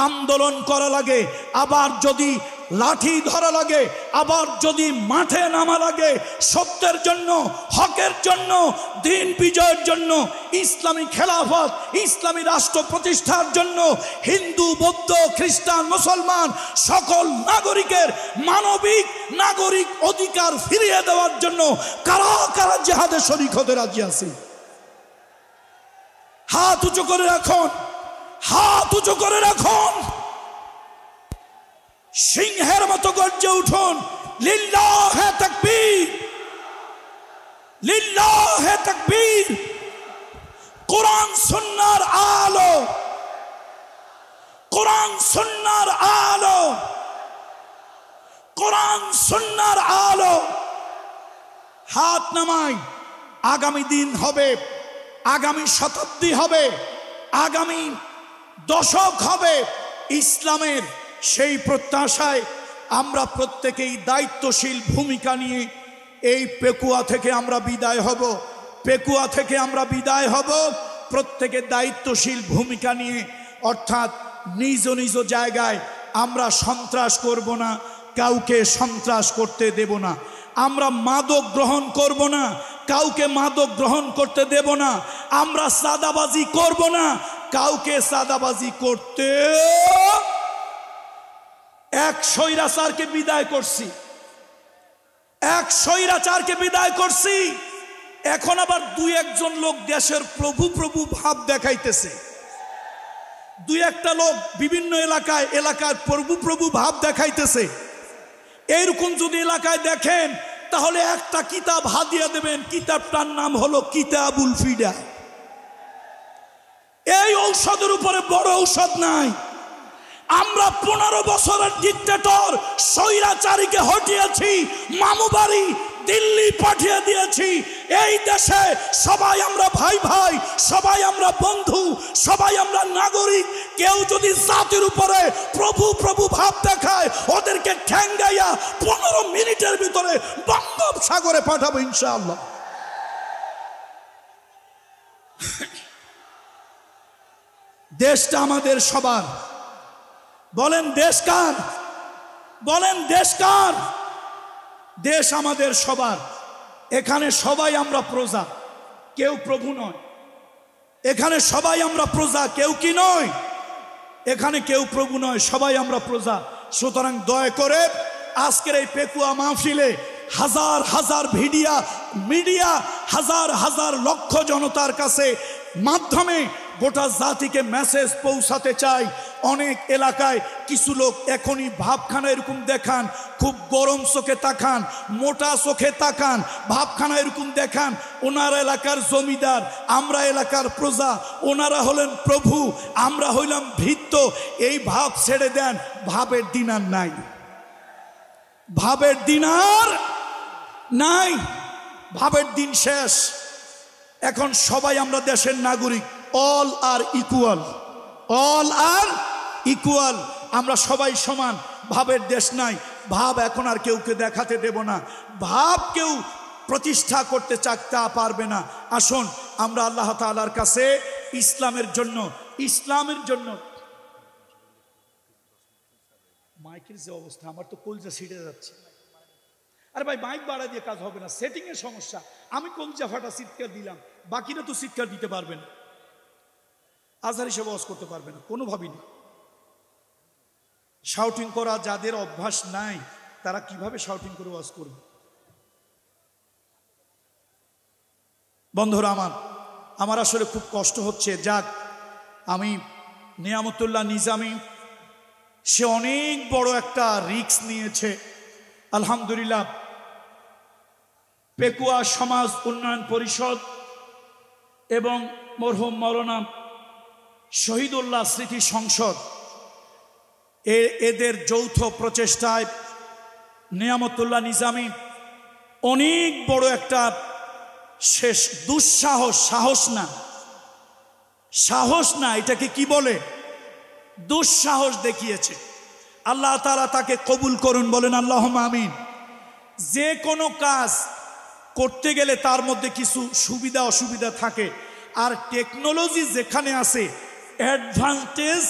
আন্দোলন করা লাগে, আবার যদি লাঠি ধরা লাগে, আবার যদি মাঠে নামা লাগে, সত্যের জন্য, হকের জন্য, দিন বিজয়ের জন্য, ইসলামী খেলাফত, ইসলামী রাষ্ট্র প্রতিষ্ঠার জন্য, হিন্দু বৌদ্ধ খ্রিস্টান মুসলমান সকল নাগরিকের মানবিক নাগরিক অধিকার ফিরিয়ে দেওয়ার জন্য কারা কারা জিহাদে শরীক হতে রাজি আছে? হাত উঁচু করে রাখুন, হাত উঁচু করে রাখুন, সিংহের মতো গর্জে উঠুন, লিল্লাহে তাকবীর, লিল্লাহে তাকবীর। কোরআন সুন্নাহর আলো, কোরআন সুন্নাহর আলো, কোরআন সুন্নাহর আলো। হাত নামাই, আগামী দিন হবে, আগামী শতাব্দী হবে, আগামী দশক হবে ইসলামের। সেই প্রত্যাশায় আমরা প্রত্যেকেই দায়িত্বশীল ভূমিকা নিয়ে এই পেকুয়া থেকে আমরা বিদায় হব, পেকুয়া থেকে আমরা বিদায় হব প্রত্যেকে দায়িত্বশীল ভূমিকা নিয়ে, অর্থাৎ নিজ নিজ জায়গায় আমরা সন্ত্রাস করব না, কাউকে সন্ত্রাস করতে দেব না। আমরা মাদক গ্রহণ করব না, কাউকে মাদক গ্রহণ করতে দেব না। আমরা সাদাবাজি করব না, কাউকে সাদাবাজি করতে। এক স্বৈরাচারকে বিদায় করছি, এক স্বৈরাচারকে বিদায় করছি। এখন আবার 2-1 লোক দেশের প্রভু প্রভু ভাব দেখাইতেছে। 2-1 লোক বিভিন্ন এলাকায় প্রভু প্রভু ভাব দেখাইতেছে। এইরকম যদি এলাকায় দেখেন, তাহলে একটা কিতাব হাদিয়া দেবেন, কিতাবটার নাম হলো কিতাবুল ফিদা। এই ঔষধের উপরে বড় ঔষধ নাই। আমরা 15 বছরের ডিক্টেটর স্বৈরাচারীকে হটিয়েছি, মামু বাড়ি দিল্লি পাঠিয়ে দিয়েছি। এই দেশে সবাই আমরা ভাই ভাই, সবাই আমরা বন্ধু, সবাই আমরা নাগরিক। কেউ যদি জাতির উপরে প্রভু প্রভু ভাব দেখায়, ওদেরকে ঠ্যাঙ্গাইয়া 15 মিনিটের ভিতরে বঙ্গোপসাগরে পাঠাবো ইনশাআল্লাহ। দেশটা আমাদের সবার। বলেন দেশ কার? বলেন দেশ কার? দেশ আমাদের সবার। এখানে সবাই আমরা প্রজা, কেউ প্রভু নয়। এখানে সবাই আমরা প্রজা, কেউ কি নয়। এখানে কেউ প্রভু নয়, সবাই আমরা প্রজা। সুতরাং দয়া করে আজকের এই পেকুয়া মাহফিলে হাজার হাজার মিডিয়া হাজার হাজার লক্ষ জনতার কাছে মাধ্যমে গোটা জাতিকে মেসেজ পৌঁছাতে চাই। অনেক এলাকায় কিছু লোক এখনই ভাবখানা এরকম দেখান, খুব গরম চোখে তাকান, মোটা চোখে তাকান, ভাবখানা এরকম দেখান ওনার এলাকার জমিদার, আমরা এলাকার প্রজা, ওনারা হলেন প্রভু, আমরা হইলাম ভৃত্য। এই ভাব ছেড়ে দেন, ভাবের দিন আর নাই, ভাবের দিন আর নাই, ভাবের দিন শেষ। এখন সবাই আমরা দেশের নাগরিক, অল আর ইকুয়াল, অল আর ইকুয়াল, আমরা সবাই সমান। ভাবের দেশ নাই, ভাব এখন আর কেউকে দেখাতে দেব না, ভাব কেউ প্রতিষ্ঠা করতে চাকতে পারবে না। আসুন আমরা আল্লাহ তাআলার কাছে ইসলামের জন্য মাইকের যে অবস্থা, আমার তো কলজা ছিঁড়ে যাচ্ছে। আরে ভাই মাইক বাড়া দিয়ে কাজ হবে না, সেটিং এর সমস্যা। আমি কলজা ফাটা চিৎকার দিলাম, বাকিরা তো চিৎকার দিতে পারবে না, আজহার হিসেবে ওয়াজ করতে পারবে না কোনোভাবেই না। শাউটিং করা যাদের অভ্যাস নাই তারা কিভাবে শাউটিং করে ওয়াজ করবে? বন্ধুরা আমার আসলে খুব কষ্ট হচ্ছে। যাক, আমি নিয়ামতুল্লাহ নিজামী, সে অনেক বড় একটা রিস্ক নিয়েছে। আলহামদুলিল্লাহ, পেকুয়া সমাজ উন্নয়ন পরিষদ এবং মরহুম মাওলানা শহীদুল্লাহ স্মৃতি সংসদ এদের যৌথ প্রচেষ্টায় নিয়ামতুল্লাহ নিজামী অনেক বড় একটা শেষ সাহস না, এটাকে কি বলে, দুঃসাহস দেখিয়েছে। আল্লাহ তাআলা তাকে কবুল করুন, বলেন আল্লাহুম্মা আমিন। যে কোনো কাজ করতে গেলে তার মধ্যে কিছু সুবিধা অসুবিধা থাকে, আর টেকনোলজি যেখানে আছে অ্যাডভান্টেজ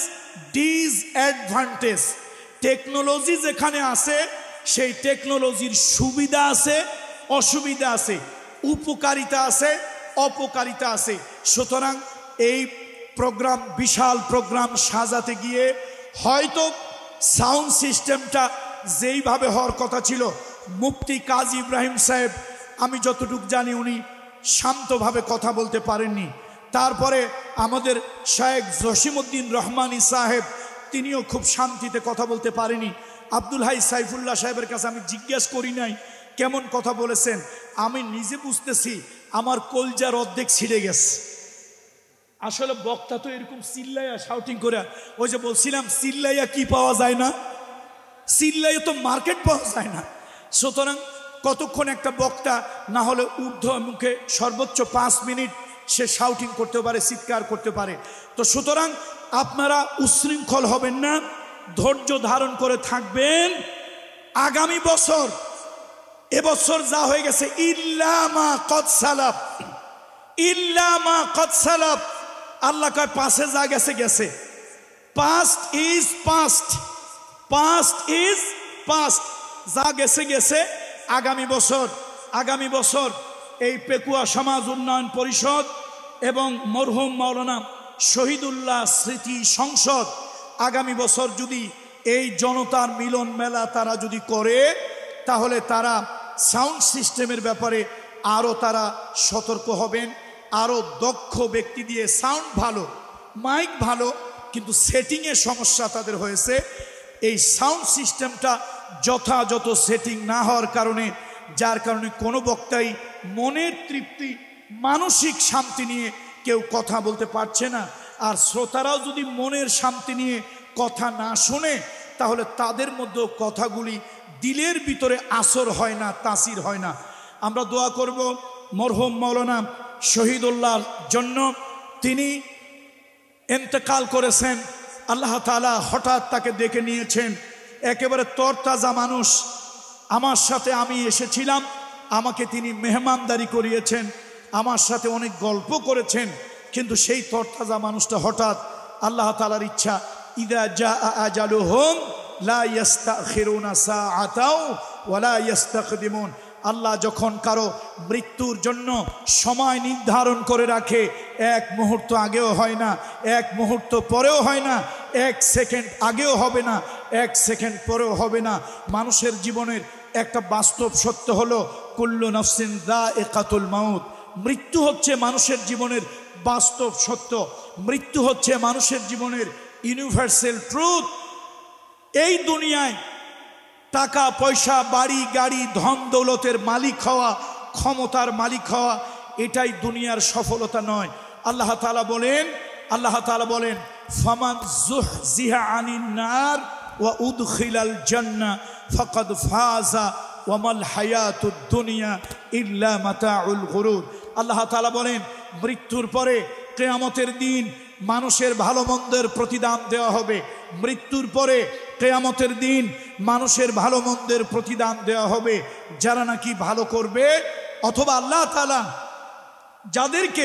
ডিসঅ্যাডভান্টেজ, টেকনোলজি যেখানে আছে সেই টেকনোলজির সুবিধা আছে অসুবিধা আছে, উপকারিতা আছে অপকারিতা আছে। সুতরাং এই প্রোগ্রাম, বিশাল প্রোগ্রাম সাজাতে গিয়ে হয়তো সাউন্ড সিস্টেমটা যেইভাবে হওয়ার কথা ছিল, মুফতি কাজী ইব্রাহিম সাহেব, আমি যতটুকু জানি উনি শান্তভাবে কথা বলতে পারেননি। তারপরে আমাদের শায়েখ জসিমউদ্দিন রহমানী সাহেব, তিনিও খুব শান্তিতে কথা বলতে পারেনি। আব্দুল হাই সাইফুল্লাহ সাহেবের কাছে আমি জিজ্ঞেস করি নাই কেমন কথা বলেছেন, আমি নিজে বুঝতেছি আমার কলজার অর্ধেক ছিঁড়ে গেছে। আসলে বক্তা তো এরকম চিল্লাইয়া শাউটিং করে, ওই যে বলছিলাম চিল্লাইয়া কি পাওয়া যায় না, চিল্লাইয়া তো মার্কেট পাওয়া যায় না। সুতরাং কতক্ষণ একটা বক্তা না হলে ঊর্ধ্ব মুখে সর্বোচ্চ 5 মিনিট সে শাউটিং করতে পারে, চিৎকার করতে পারে। তো সুতরাং আপনারা উচ্ছৃঙ্খল হবেন না, ধৈর্য ধারণ করে থাকবেন। আগামী বছর, এবছর যা হয়ে গেছে, ইল্লা মা কদ সালাফ, আল্লাহ কয় পাশে যা গেছে গেছে, পাস্ট ইজ পাস্ট, যা গেছে গেছে। আগামী বছর এই পেকুয়া সমাজ উন্নয়ন পরিষদ এবং মরহুম মাওলানা শহীদুল্লাহ স্মৃতি সংসদ আগামী বছর যদি এই জনতার মিলন মেলা তারা যদি করে, তাহলে তারা সাউন্ড সিস্টেমের ব্যাপারে আরও তারা সতর্ক হবেন। আরও দক্ষ ব্যক্তি দিয়ে, সাউন্ড ভালো, মাইক ভালো, কিন্তু সেটিংয়ের সমস্যা তাদের হয়েছে। এই সাউন্ড সিস্টেমটা যথাযথ সেটিং না হওয়ার কারণে, যার কারণে কোনো বক্তাই মনের তৃপ্তি, মানসিক শান্তি নিয়ে কেউ কথা বলতে পারছে না। আর শ্রোতারাও যদি মনের শান্তি নিয়ে কথা না শোনে, তাহলে তাদের মধ্যে কথাগুলি দিলের ভিতরে আসর হয় না, তাসির হয় না। আমরা দোয়া করব মরহুম মাওলানা শহীদুল্লাহর জন্য। তিনি ইন্তেকাল করেছেন, আল্লাহ তাআলা হঠাৎ তাকে ডেকে নিয়েছেন। একেবারে তরতাজা মানুষ, আমার সাথে আমি এসেছিলাম, আমাকে তিনি মেহমানদারি করিয়েছেন, আমার সাথে অনেক গল্প করেছেন, কিন্তু সেই তরতাজা মানুষটা হঠাৎ আল্লাহ তাআলার ইচ্ছা। ইযা জাআ আজালুহুম লা ইস্তাখিরুনা সাআতাও ওয়া লা ইস্তাকদিমুন। আল্লাহ যখন কারো মৃত্যুর জন্য সময় নির্ধারণ করে রাখে, এক মুহূর্ত আগেও হয় না, এক মুহূর্ত পরেও হয় না, এক সেকেন্ড আগেও হবে না, এক সেকেন্ড পরেও হবে না। মানুষের জীবনের একটা বাস্তব সত্য হলো কুল্লু নাফসিন যায়িকাতুল মাউত। মৃত্যু হচ্ছে মানুষের জীবনের বাস্তব সত্য। মৃত্যু হচ্ছে মানুষের জীবনের ইউনিভার্সাল ট্রুথ। এই দুনিয়ায় টাকা পয়সা, বাড়ি গাড়ি, ধন দৌলতের মালিক হওয়া, ক্ষমতার মালিক হওয়া, এটাই দুনিয়ার সফলতা নয়। আল্লাহ তাআলা বলেন ফামান যুহজিহা আনিন নার ওয়া উদখিলাল জান্নাহ ফাকাদ ফাজা ওয়া মাল হায়াতুদ দুনিয়া ইল্লা মাতাউল গুরুর। আল্লাহ তাআলা বলেন মৃত্যুর পরে কিয়ামতের দিন মানুষের ভালো মন্দের প্রতিদান দেওয়া হবে। মৃত্যুর পরে কিয়ামতের দিন মানুষের ভালো মন্দের প্রতিদান দেওয়া হবে। যারা নাকি ভালো করবে, অথবা আল্লাহ তাআলা যাদেরকে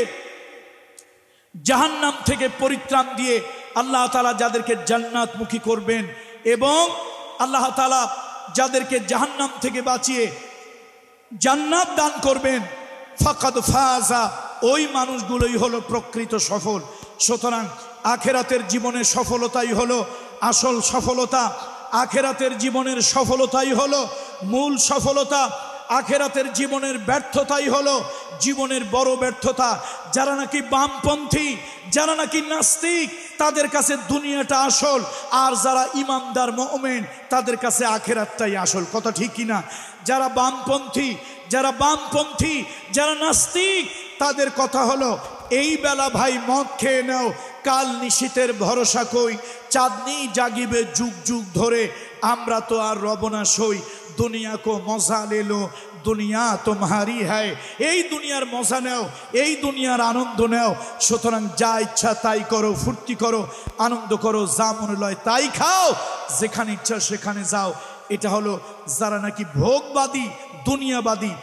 জাহান্নাম থেকে পরিত্রাণ দিয়ে আল্লাহ তাআলা যাদেরকে জান্নাতমুখী করবেন, এবং আল্লাহ তাআলা যাদেরকে জাহান্নাম থেকে বাঁচিয়ে জান্নাত দান করবেন, ফাকাদ ফাজা, ওই মানুষগুলোই হলো প্রকৃত সফল। সুতরাং আখেরাতের জীবনের সফলতাই হলো আসল সফলতা। আখেরাতের জীবনের সফলতাই হলো মূল সফলতা। আখেরাতের জীবনের ব্যর্থতাই হলো জীবনের বড় ব্যর্থতা। যারা নাকি বামপন্থী, যারা নাকি নাস্তিক, তাদের কাছে দুনিয়াটা আসল, আর যারা ইমানদার মুমিন তাদের কাছে আখেরাতটাই আসল। কথা ঠিক কিনা? যারা বামপন্থী, যারা নাস্তিক, তাদের কথা হলো এই বেলা ভাই মদ খেয়ে নাও, কাল নিশীতের ভরসা কই, চাঁদনি জাগিবে যুগ যুগ ধরে, আমরা তো আর রব না সই, দুনিয়া কো মজা লেলো দুনিয়া তোমারি হ্যায়। এই দুনিয়ার মজা নাও, এই দুনিয়ার আনন্দ নাও। সুতরাং যা ইচ্ছা তাই করো, ফুর্তি করো, আনন্দ করো, যা মনে লয় তাই খাও, যেখানে ইচ্ছা সেখানে যাও। এটা হলো যারা নাকি ভোগবাদী, দুনিয়াবাদী।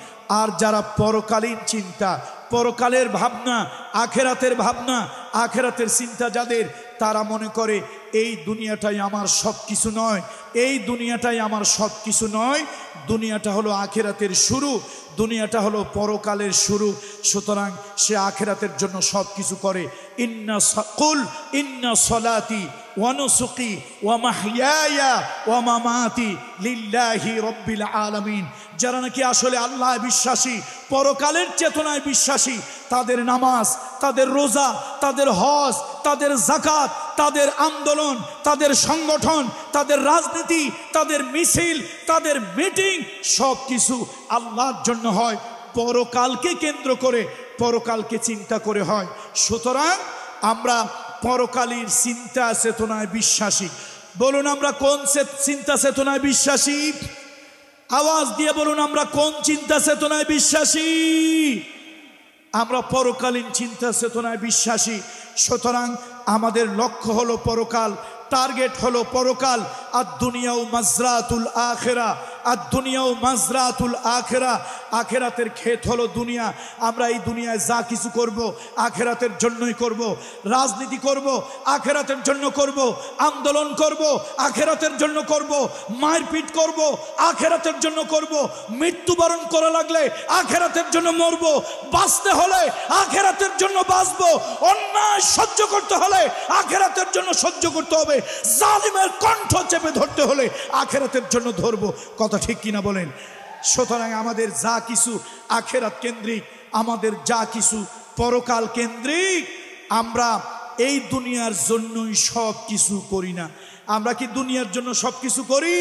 আর যারা পরকালীন চিন্তা, পরকালের ভাবনা, আখেরাতের ভাবনা, আখেরাতের চিন্তা যাদের, তারা মনে করে এই দুনিয়াটাই আমার সব কিছু নয়, এই দুনিয়াটাই আমার সব কিছু নয়, দুনিয়াটা হলো আখেরাতের শুরু, দুনিয়াটা হলো পরকালের শুরু। সুতরাং সে আখেরাতের জন্য সব কিছু করে। ইন্না সলাতি ওয়া নুসুকি ওয়া মাহইয়ায়া ওয়া মামাতি লিল্লাহি রাব্বিল আলামিন। যারা নাকি আসলে আল্লাহ বিশ্বাসী, পরকালের চেতনায় বিশ্বাসী, তাদের নামাজ, তাদের রোজা, তাদের হজ, তাদের যাকাত, তাদের আন্দোলন, তাদের সংগঠন, তাদের রাজনীতি, তাদের মিছিল, তাদের মিটিং, সব কিছু আল্লাহর জন্য হয়, পরকালকে কেন্দ্র করে, পরকালকে চিন্তা করে হয়। সুতরাং আমরা পরকালীন চিন্তা চেতনায় বিশ্বাসী। বলুন আমরা কোন চিন্তা চেতনায় বিশ্বাসী? আওয়াজ দিয়ে বলুন আমরা কোন চিন্তা চেতনায় বিশ্বাসী? আমরা পরকালীন চিন্তা চেতনায় বিশ্বাসী। সুতরাং আমাদের লক্ষ্য হলো পরকাল, টার্গেট হলো পরকাল। আর দুনিয়াও মাজরাতুল আখিরা, আর দুনিয়াও মাজরাতুল আখিরা। আখেরাতের ক্ষেত হলো দুনিয়া। আমরা এই দুনিয়ায় যা কিছু করব আখেরাতের জন্যই করব, রাজনীতি করব আখেরাতের জন্য করব, আন্দোলন করব আখেরাতের জন্য করব, মারপিট করব আখেরাতের জন্য করব, মৃত্যুবরণ করা লাগলে আখেরাতের জন্য মরব, বাঁচতে হলে আখেরাতের জন্য বাঁচব, অন্যায় সহ্য করতে হলে আখেরাতের জন্য সহ্য করতে হবে, জালিমের কণ্ঠ চেপে ধরতে হলে আখেরাতের জন্য ধরব। কথা ঠিক কিনা বলেন? সুতরাং আমাদের যা কিছু আখেরাত কেন্দ্রিক, আমাদের যা কিছু পরকাল কেন্দ্রিক। আমরা এই দুনিয়ার জন্যই সব কিছু করি না। আমরা কি দুনিয়ার জন্য সব কিছু করি?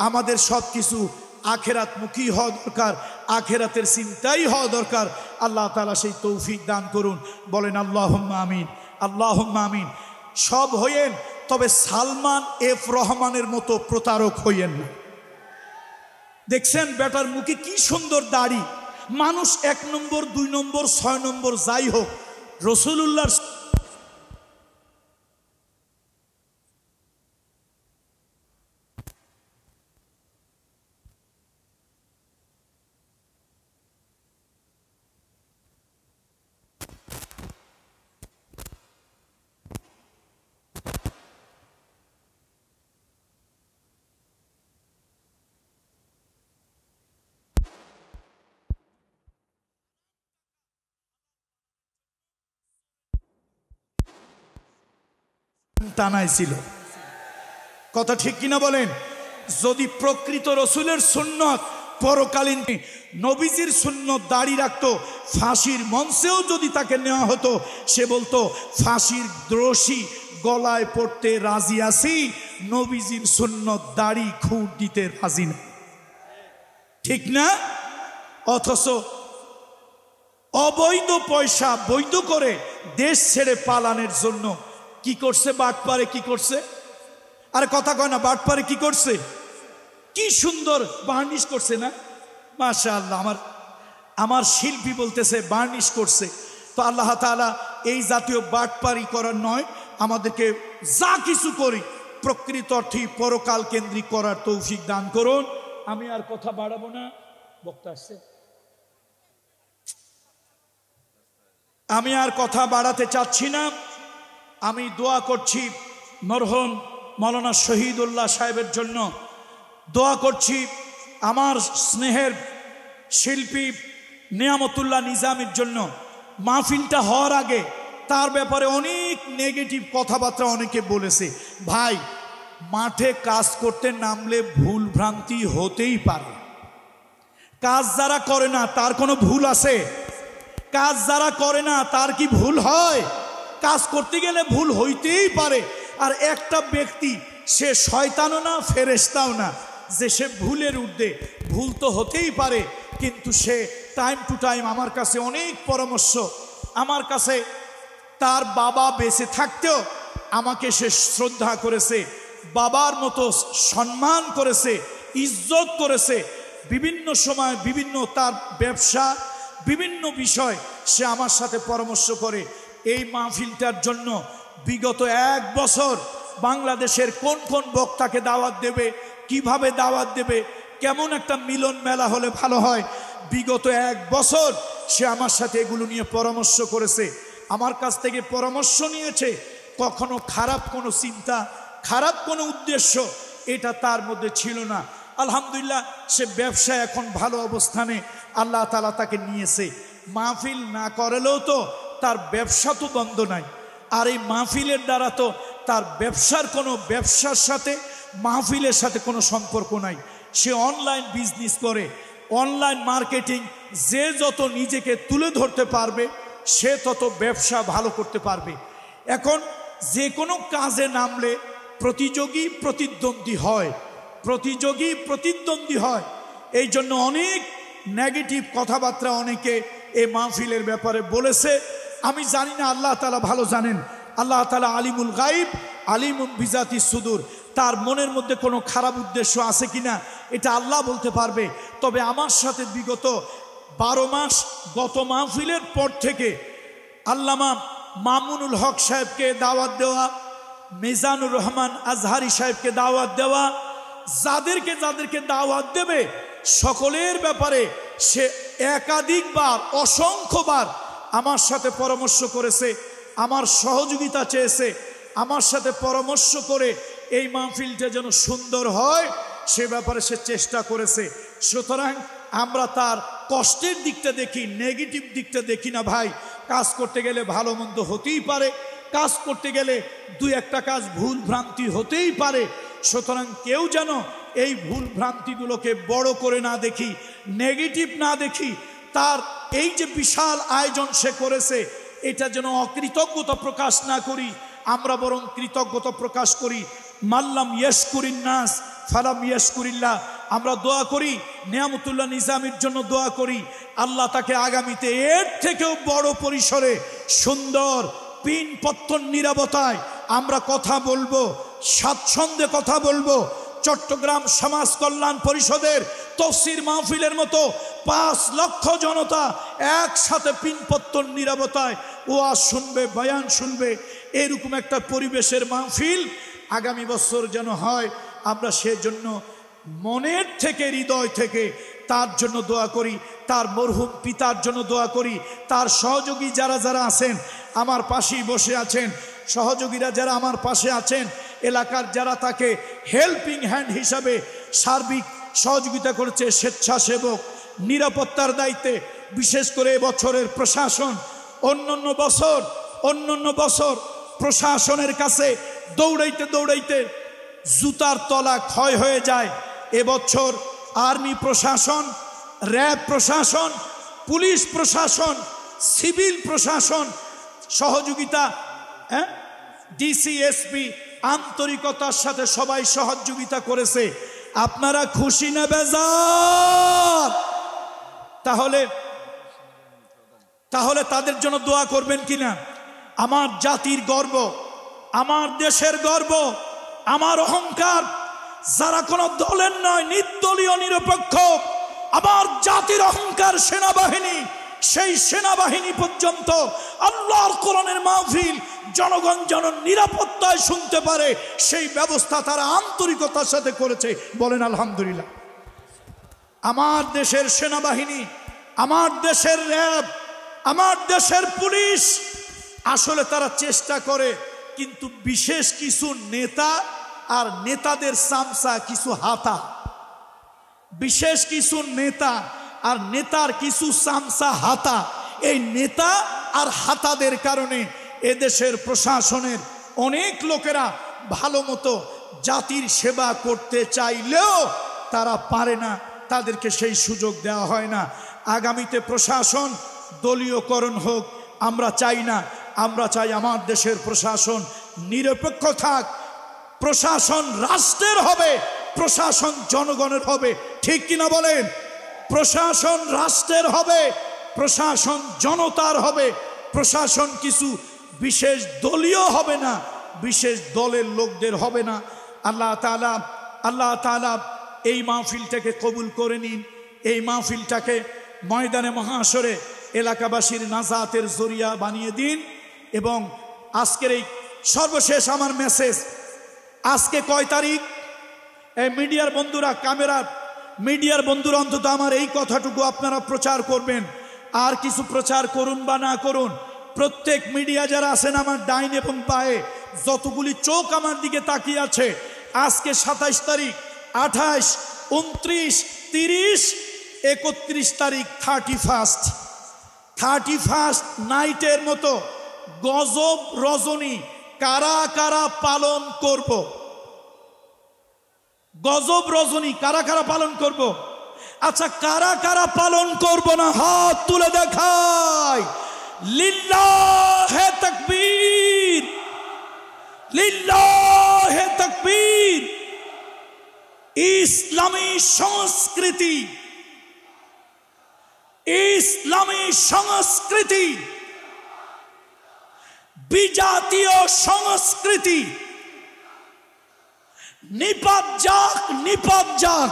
আমাদের সব কিছু আখেরাতমুখী হওয়া দরকার, আখেরাতের চিন্তাই হওয়া দরকার। আল্লাহ তাআলা সেই তৌফিক দান করুন। বলেন আল্লাহুম্মা আমিন, আল্লাহুম্মা আমিন। সব হইয়েন, তবে সালমান এফ রহমানের মতো প্রতারক হইয়েন না। দেখছেন বেটার মুখে কি সুন্দর দাড়ি, মানুষ 1 নম্বর 2 নম্বর 6 নম্বর যাই হোক, রাসূলুল্লাহর টানাই ছিল। কথা ঠিক কিনা বলেন? যদি প্রকৃত রসুলের সুন্নত পরকালীন নবীজির সুন্নত দাড়ি রাখতো, ফাঁসির মঞ্চেও যদি তাকে নেওয়া হতো, সে বলতো ফাঁসির রশি গলায় পড়তে রাজি আছি, নবীজির সুন্নত দাড়ি খুঁট দিতে রাজি না। ঠিক না? অথচ অবৈধ পয়সা বৈধ করে দেশ ছেড়ে পালানোর জন্য কি করছে বাটপারে? কি করছে? আরে কথা কয় না, বাটপারে কি করছে? কি সুন্দর বার্নিশ করছে না? মাশাআল্লাহ। আমার শিল্পী বলতেছে বার্নিশ করছে। তো আল্লাহ তাআলা এই জাতীয় বাটপারি করার নয়, আমাদেরকে যা কিছু করি প্রকৃত অর্থে পরকাল কেন্দ্রিক করার তৌফিক দান করুন। আমি আর কথা বাড়াবো না, বক্তা আসছে, আমি আর কথা বাড়াতে চাচ্ছি না। আমি দোয়া করছি মরহুম মাওলানা শহীদুল্লাহ সাহেবের জন্য, দোয়া করছি আমার স্নেহের শিল্পী নিয়ামতুল্লাহ নিজামীর জন্য। মাহফিলটা হওয়ার আগে তার ব্যাপারে অনেক নেগেটিভ কথাবার্তা অনেকে বলেছে। ভাই, মাঠে কাজ করতে নামলে ভুল ভ্রান্তি হতেই পারে। কাজ যারা করে না তার কোনো ভুল আছে? কাজ যারা করে না তার কি ভুল হয়? কাজ করতে গেলে ভুল হইতেই পারে। আর একটা ব্যক্তি, সে শয়তানও না ফেরেশতাও না, যে সে ভুলের ঊর্ধ্বে, ভুল তো হতেই পারে, কিন্তু সে টাইম টু টাইম আমার কাছে অনেক পরামর্শ, আমার কাছে তার বাবা বেঁচে থাকতেও আমাকে সে শ্রদ্ধা করেছে, বাবার মতো সম্মান করেছে, ইজ্জত করেছে। বিভিন্ন সময় বিভিন্ন তার ব্যবসা, বিভিন্ন বিষয় সে আমার সাথে পরামর্শ করে। এই মাহফিলটার জন্য বিগত 1 বছর বাংলাদেশের কোন কোন বক্তাকে দাওয়াত দেবে, কিভাবে দাওয়াত দেবে, কেমন একটা মিলন মেলা হলে ভালো হয়, বিগত 1 বছর সে আমার সাথে এগুলো নিয়ে পরামর্শ করেছে, আমার কাছ থেকে পরামর্শ নিয়েছে। কখনো খারাপ কোনো চিন্তা, খারাপ কোনো উদ্দেশ্য এটা তার মধ্যে ছিল না। আলহামদুলিল্লাহ, সে ব্যবসায় এখন ভালো অবস্থানে আল্লাহ তাআলা তাকে নিয়েছে। মাহফিল না করলেও তো তার ব্যবসা তো বন্ধ নাই। আর এই মাহফিলের দ্বারা তো তার ব্যবসার কোনো, ব্যবসার সাথে মাহফিলের সাথে কোনো সম্পর্ক নাই। সে অনলাইন বিজনেস করে, অনলাইন মার্কেটিং। যে যত নিজেকে তুলে ধরতে পারবে সে তত ব্যবসা ভালো করতে পারবে। এখন যে কোনো কাজে নামলে প্রতিযোগী প্রতিদ্বন্দ্বী হয়, প্রতিযোগী প্রতিদ্বন্দ্বী হয়। এই জন্য অনেক নেগেটিভ কথাবার্তা অনেকে এই মাহফিলের ব্যাপারে বলেছে। আমি জানি না, আল্লাহ তাআলা ভালো জানেন। আল্লাহ তাআলা আলিমুল গাইব, আলিমুন বিজাতি সুদূর। তার মনের মধ্যে কোনো খারাপ উদ্দেশ্য আছে কিনা এটা আল্লাহ বলতে পারবে। তবে আমার সাথে বিগত 12 মাস, গত মাহফিলের পর থেকে আল্লামা মামুনুল হক সাহেবকে দাওয়াত দেওয়া, মিজানুর রহমান আজহারি সাহেবকে দাওয়াত দেওয়া, যাদেরকে যাদেরকে দাওয়াত দেবে সকলের ব্যাপারে সে একাধিকবার, অসংখ্যবার আমার সাথে পরামর্শ করেছে, আমার সহযোগিতা চেয়েছে, আমার সাথে পরামর্শ করে এই মাহফিলটা যেন সুন্দর হয় সে ব্যাপারে সে চেষ্টা করেছে। সুতরাং আমরা তার কষ্টের দিকটা দেখি, নেগেটিভ দিকটা দেখি না। ভাই, কাজ করতে গেলে ভালো মন্দ হতেই পারে, কাজ করতে গেলে 2-1টা কাজ ভুল ভ্রান্তি হতেই পারে। সুতরাং কেউ যেন এই ভুল ভ্রান্তিগুলোকে বড় করে না দেখি, নেগেটিভ না দেখি। তার এই যে বিশাল আয়োজন সে করেছে, এটা যেন অকৃতজ্ঞতা প্রকাশ না করি, আমরা বরং কৃতজ্ঞতা প্রকাশ করি। মাল্লাম ইয়াশকুরিন নাস ফালাম ইয়াশকুরিল্লাহ। আমরা দোয়া করি, নিয়ামতুল্লাহ নিজামীর জন্য দোয়া করি, আল্লাহ তাকে আগামীতে এর থেকেও বড় পরিসরে সুন্দর পিন পত্তন নিরাপত্তায় আমরা কথা বলবো, স্বাচ্ছন্দ্যে কথা বলবো। চট্টগ্রাম সমাজ কল্যাণ পরিষদের তফসির মাহফিলের মতো 5 লক্ষ জনতা একসাথে পিনপত্তন নিরাপত্তায় ওয়াজ শুনবে, বয়ান শুনবে, এরকম একটা পরিবেশের মাহফিল আগামী বছর যেন হয়। আমরা সেজন্য মনের থেকে, হৃদয় থেকে তার জন্য দোয়া করি, তার মরহুম পিতার জন্য দোয়া করি। তার সহযোগী যারা যারা আছেন, আমার পাশেই বসে আছেন, সহযোগীরা যারা আমার পাশে আছেন, এলাকার যারা তাকে হেল্পিং হ্যান্ড হিসাবে সার্বিক সহযোগিতা করেছে, স্বেচ্ছাসেবক, নিরাপত্তার দায়িত্বে, বিশেষ করে বছরের প্রশাসন। অন্যান্য বছর প্রশাসনের কাছে দৌড়াইতে দৌড়াইতে জুতার তলা ক্ষয় হয়ে যায়। এবছর আর্মি প্রশাসন, র্যাব প্রশাসন, পুলিশ প্রশাসন, সিভিল প্রশাসন সহযোগিতা, ডিসিএসপি আন্তরিকতার সাথে সবাই সহযোগিতা করেছে। আপনারা খুশি না বেজার? তাহলে তাদের জন্য দোয়া করবেন কিনা? আমার জাতির গর্ব, আমার দেশের গর্ব, আমার অহংকার, যারা কোনো দলের নয়, নির্দলীয় নিরপেক্ষ, আমার জাতির অহংকার সেনাবাহিনী, সেই সেনাবাহিনী পর্যন্ত আল্লাহর কোরআনের মাহফিল জনগণ যেন নিরাপত্তায় শুনতে পারে সেই ব্যবস্থা তারা আন্তরিকতার সাথে করেছে। বলেন আলহামদুলিল্লাহ। আমার দেশের সেনাবাহিনী, আমার দেশের র্যাব, আমার দেশের পুলিশ, আসলে তারা চেষ্টা করে, কিন্তু বিশেষ কিছু নেতা আর নেতাদের সামসা কিছু হাতা, বিশেষ কিছু নেতা আর নেতার কিছু সামসা হাতা, এই নেতা আর হাতাদের কারণে এদেশের প্রশাসনের অনেক লোকেরা ভালো মতো জাতির সেবা করতে চাইলেও তারা পারে না, তাদেরকে সেই সুযোগ দেওয়া হয় না। আগামীতে প্রশাসন দলীয়করণ হোক আমরা চাই না। আমরা চাই আমার দেশের প্রশাসন নিরপেক্ষ থাক। প্রশাসন রাষ্ট্রের হবে, প্রশাসন জনগণের হবে। ঠিক কিনা বলেন? প্রশাসন রাষ্ট্রের হবে, প্রশাসন জনতার হবে, প্রশাসন কিছু বিশেষ দলীয় হবে না, বিশেষ দলের লোকদের হবে না। আল্লাহ তাআলা এই মাহফিলটাকে কবুল করে নিন। এই মাহফিলটাকে ময়দানে মহাশরে এলাকাবাসীর নাজাতের জরিয়া বানিয়ে দিন। এবং আজকের এই সর্বশেষ আমার মেসেজ, আজকে কয় তারিখ? এই মিডিয়ার বন্ধুরা, মিডিয়ার বন্ধুরা অন্তত আমার এই কথাটুকু আপনারা প্রচার করবেন। আর কিছু প্রচার করুন বা না করুন, প্রত্যেক মিডিয়া যারা আছেন আমার ডাইন এবং বায়ে যতগুলি চোখ আমার দিকে তাকিয়ে আছে, আজকে 27 তারিখ, 28, 29, 30, 31 তারিখ 31st নাইটের মতো গজব রজনী কারা কারা পালন করব? গজব রজনী কারা কারা পালন করব? আচ্ছা, কারা কারা পালন করব না হাত তুলে দেখায়। লিল্লাহে তাকবীর, লিল্লাহে তাকবীর। ইসলামী সংস্কৃতি, ইসলামী সংস্কৃতি, বিজাতীয় সংস্কৃতি নিপাত যাক, নিপাত যাক।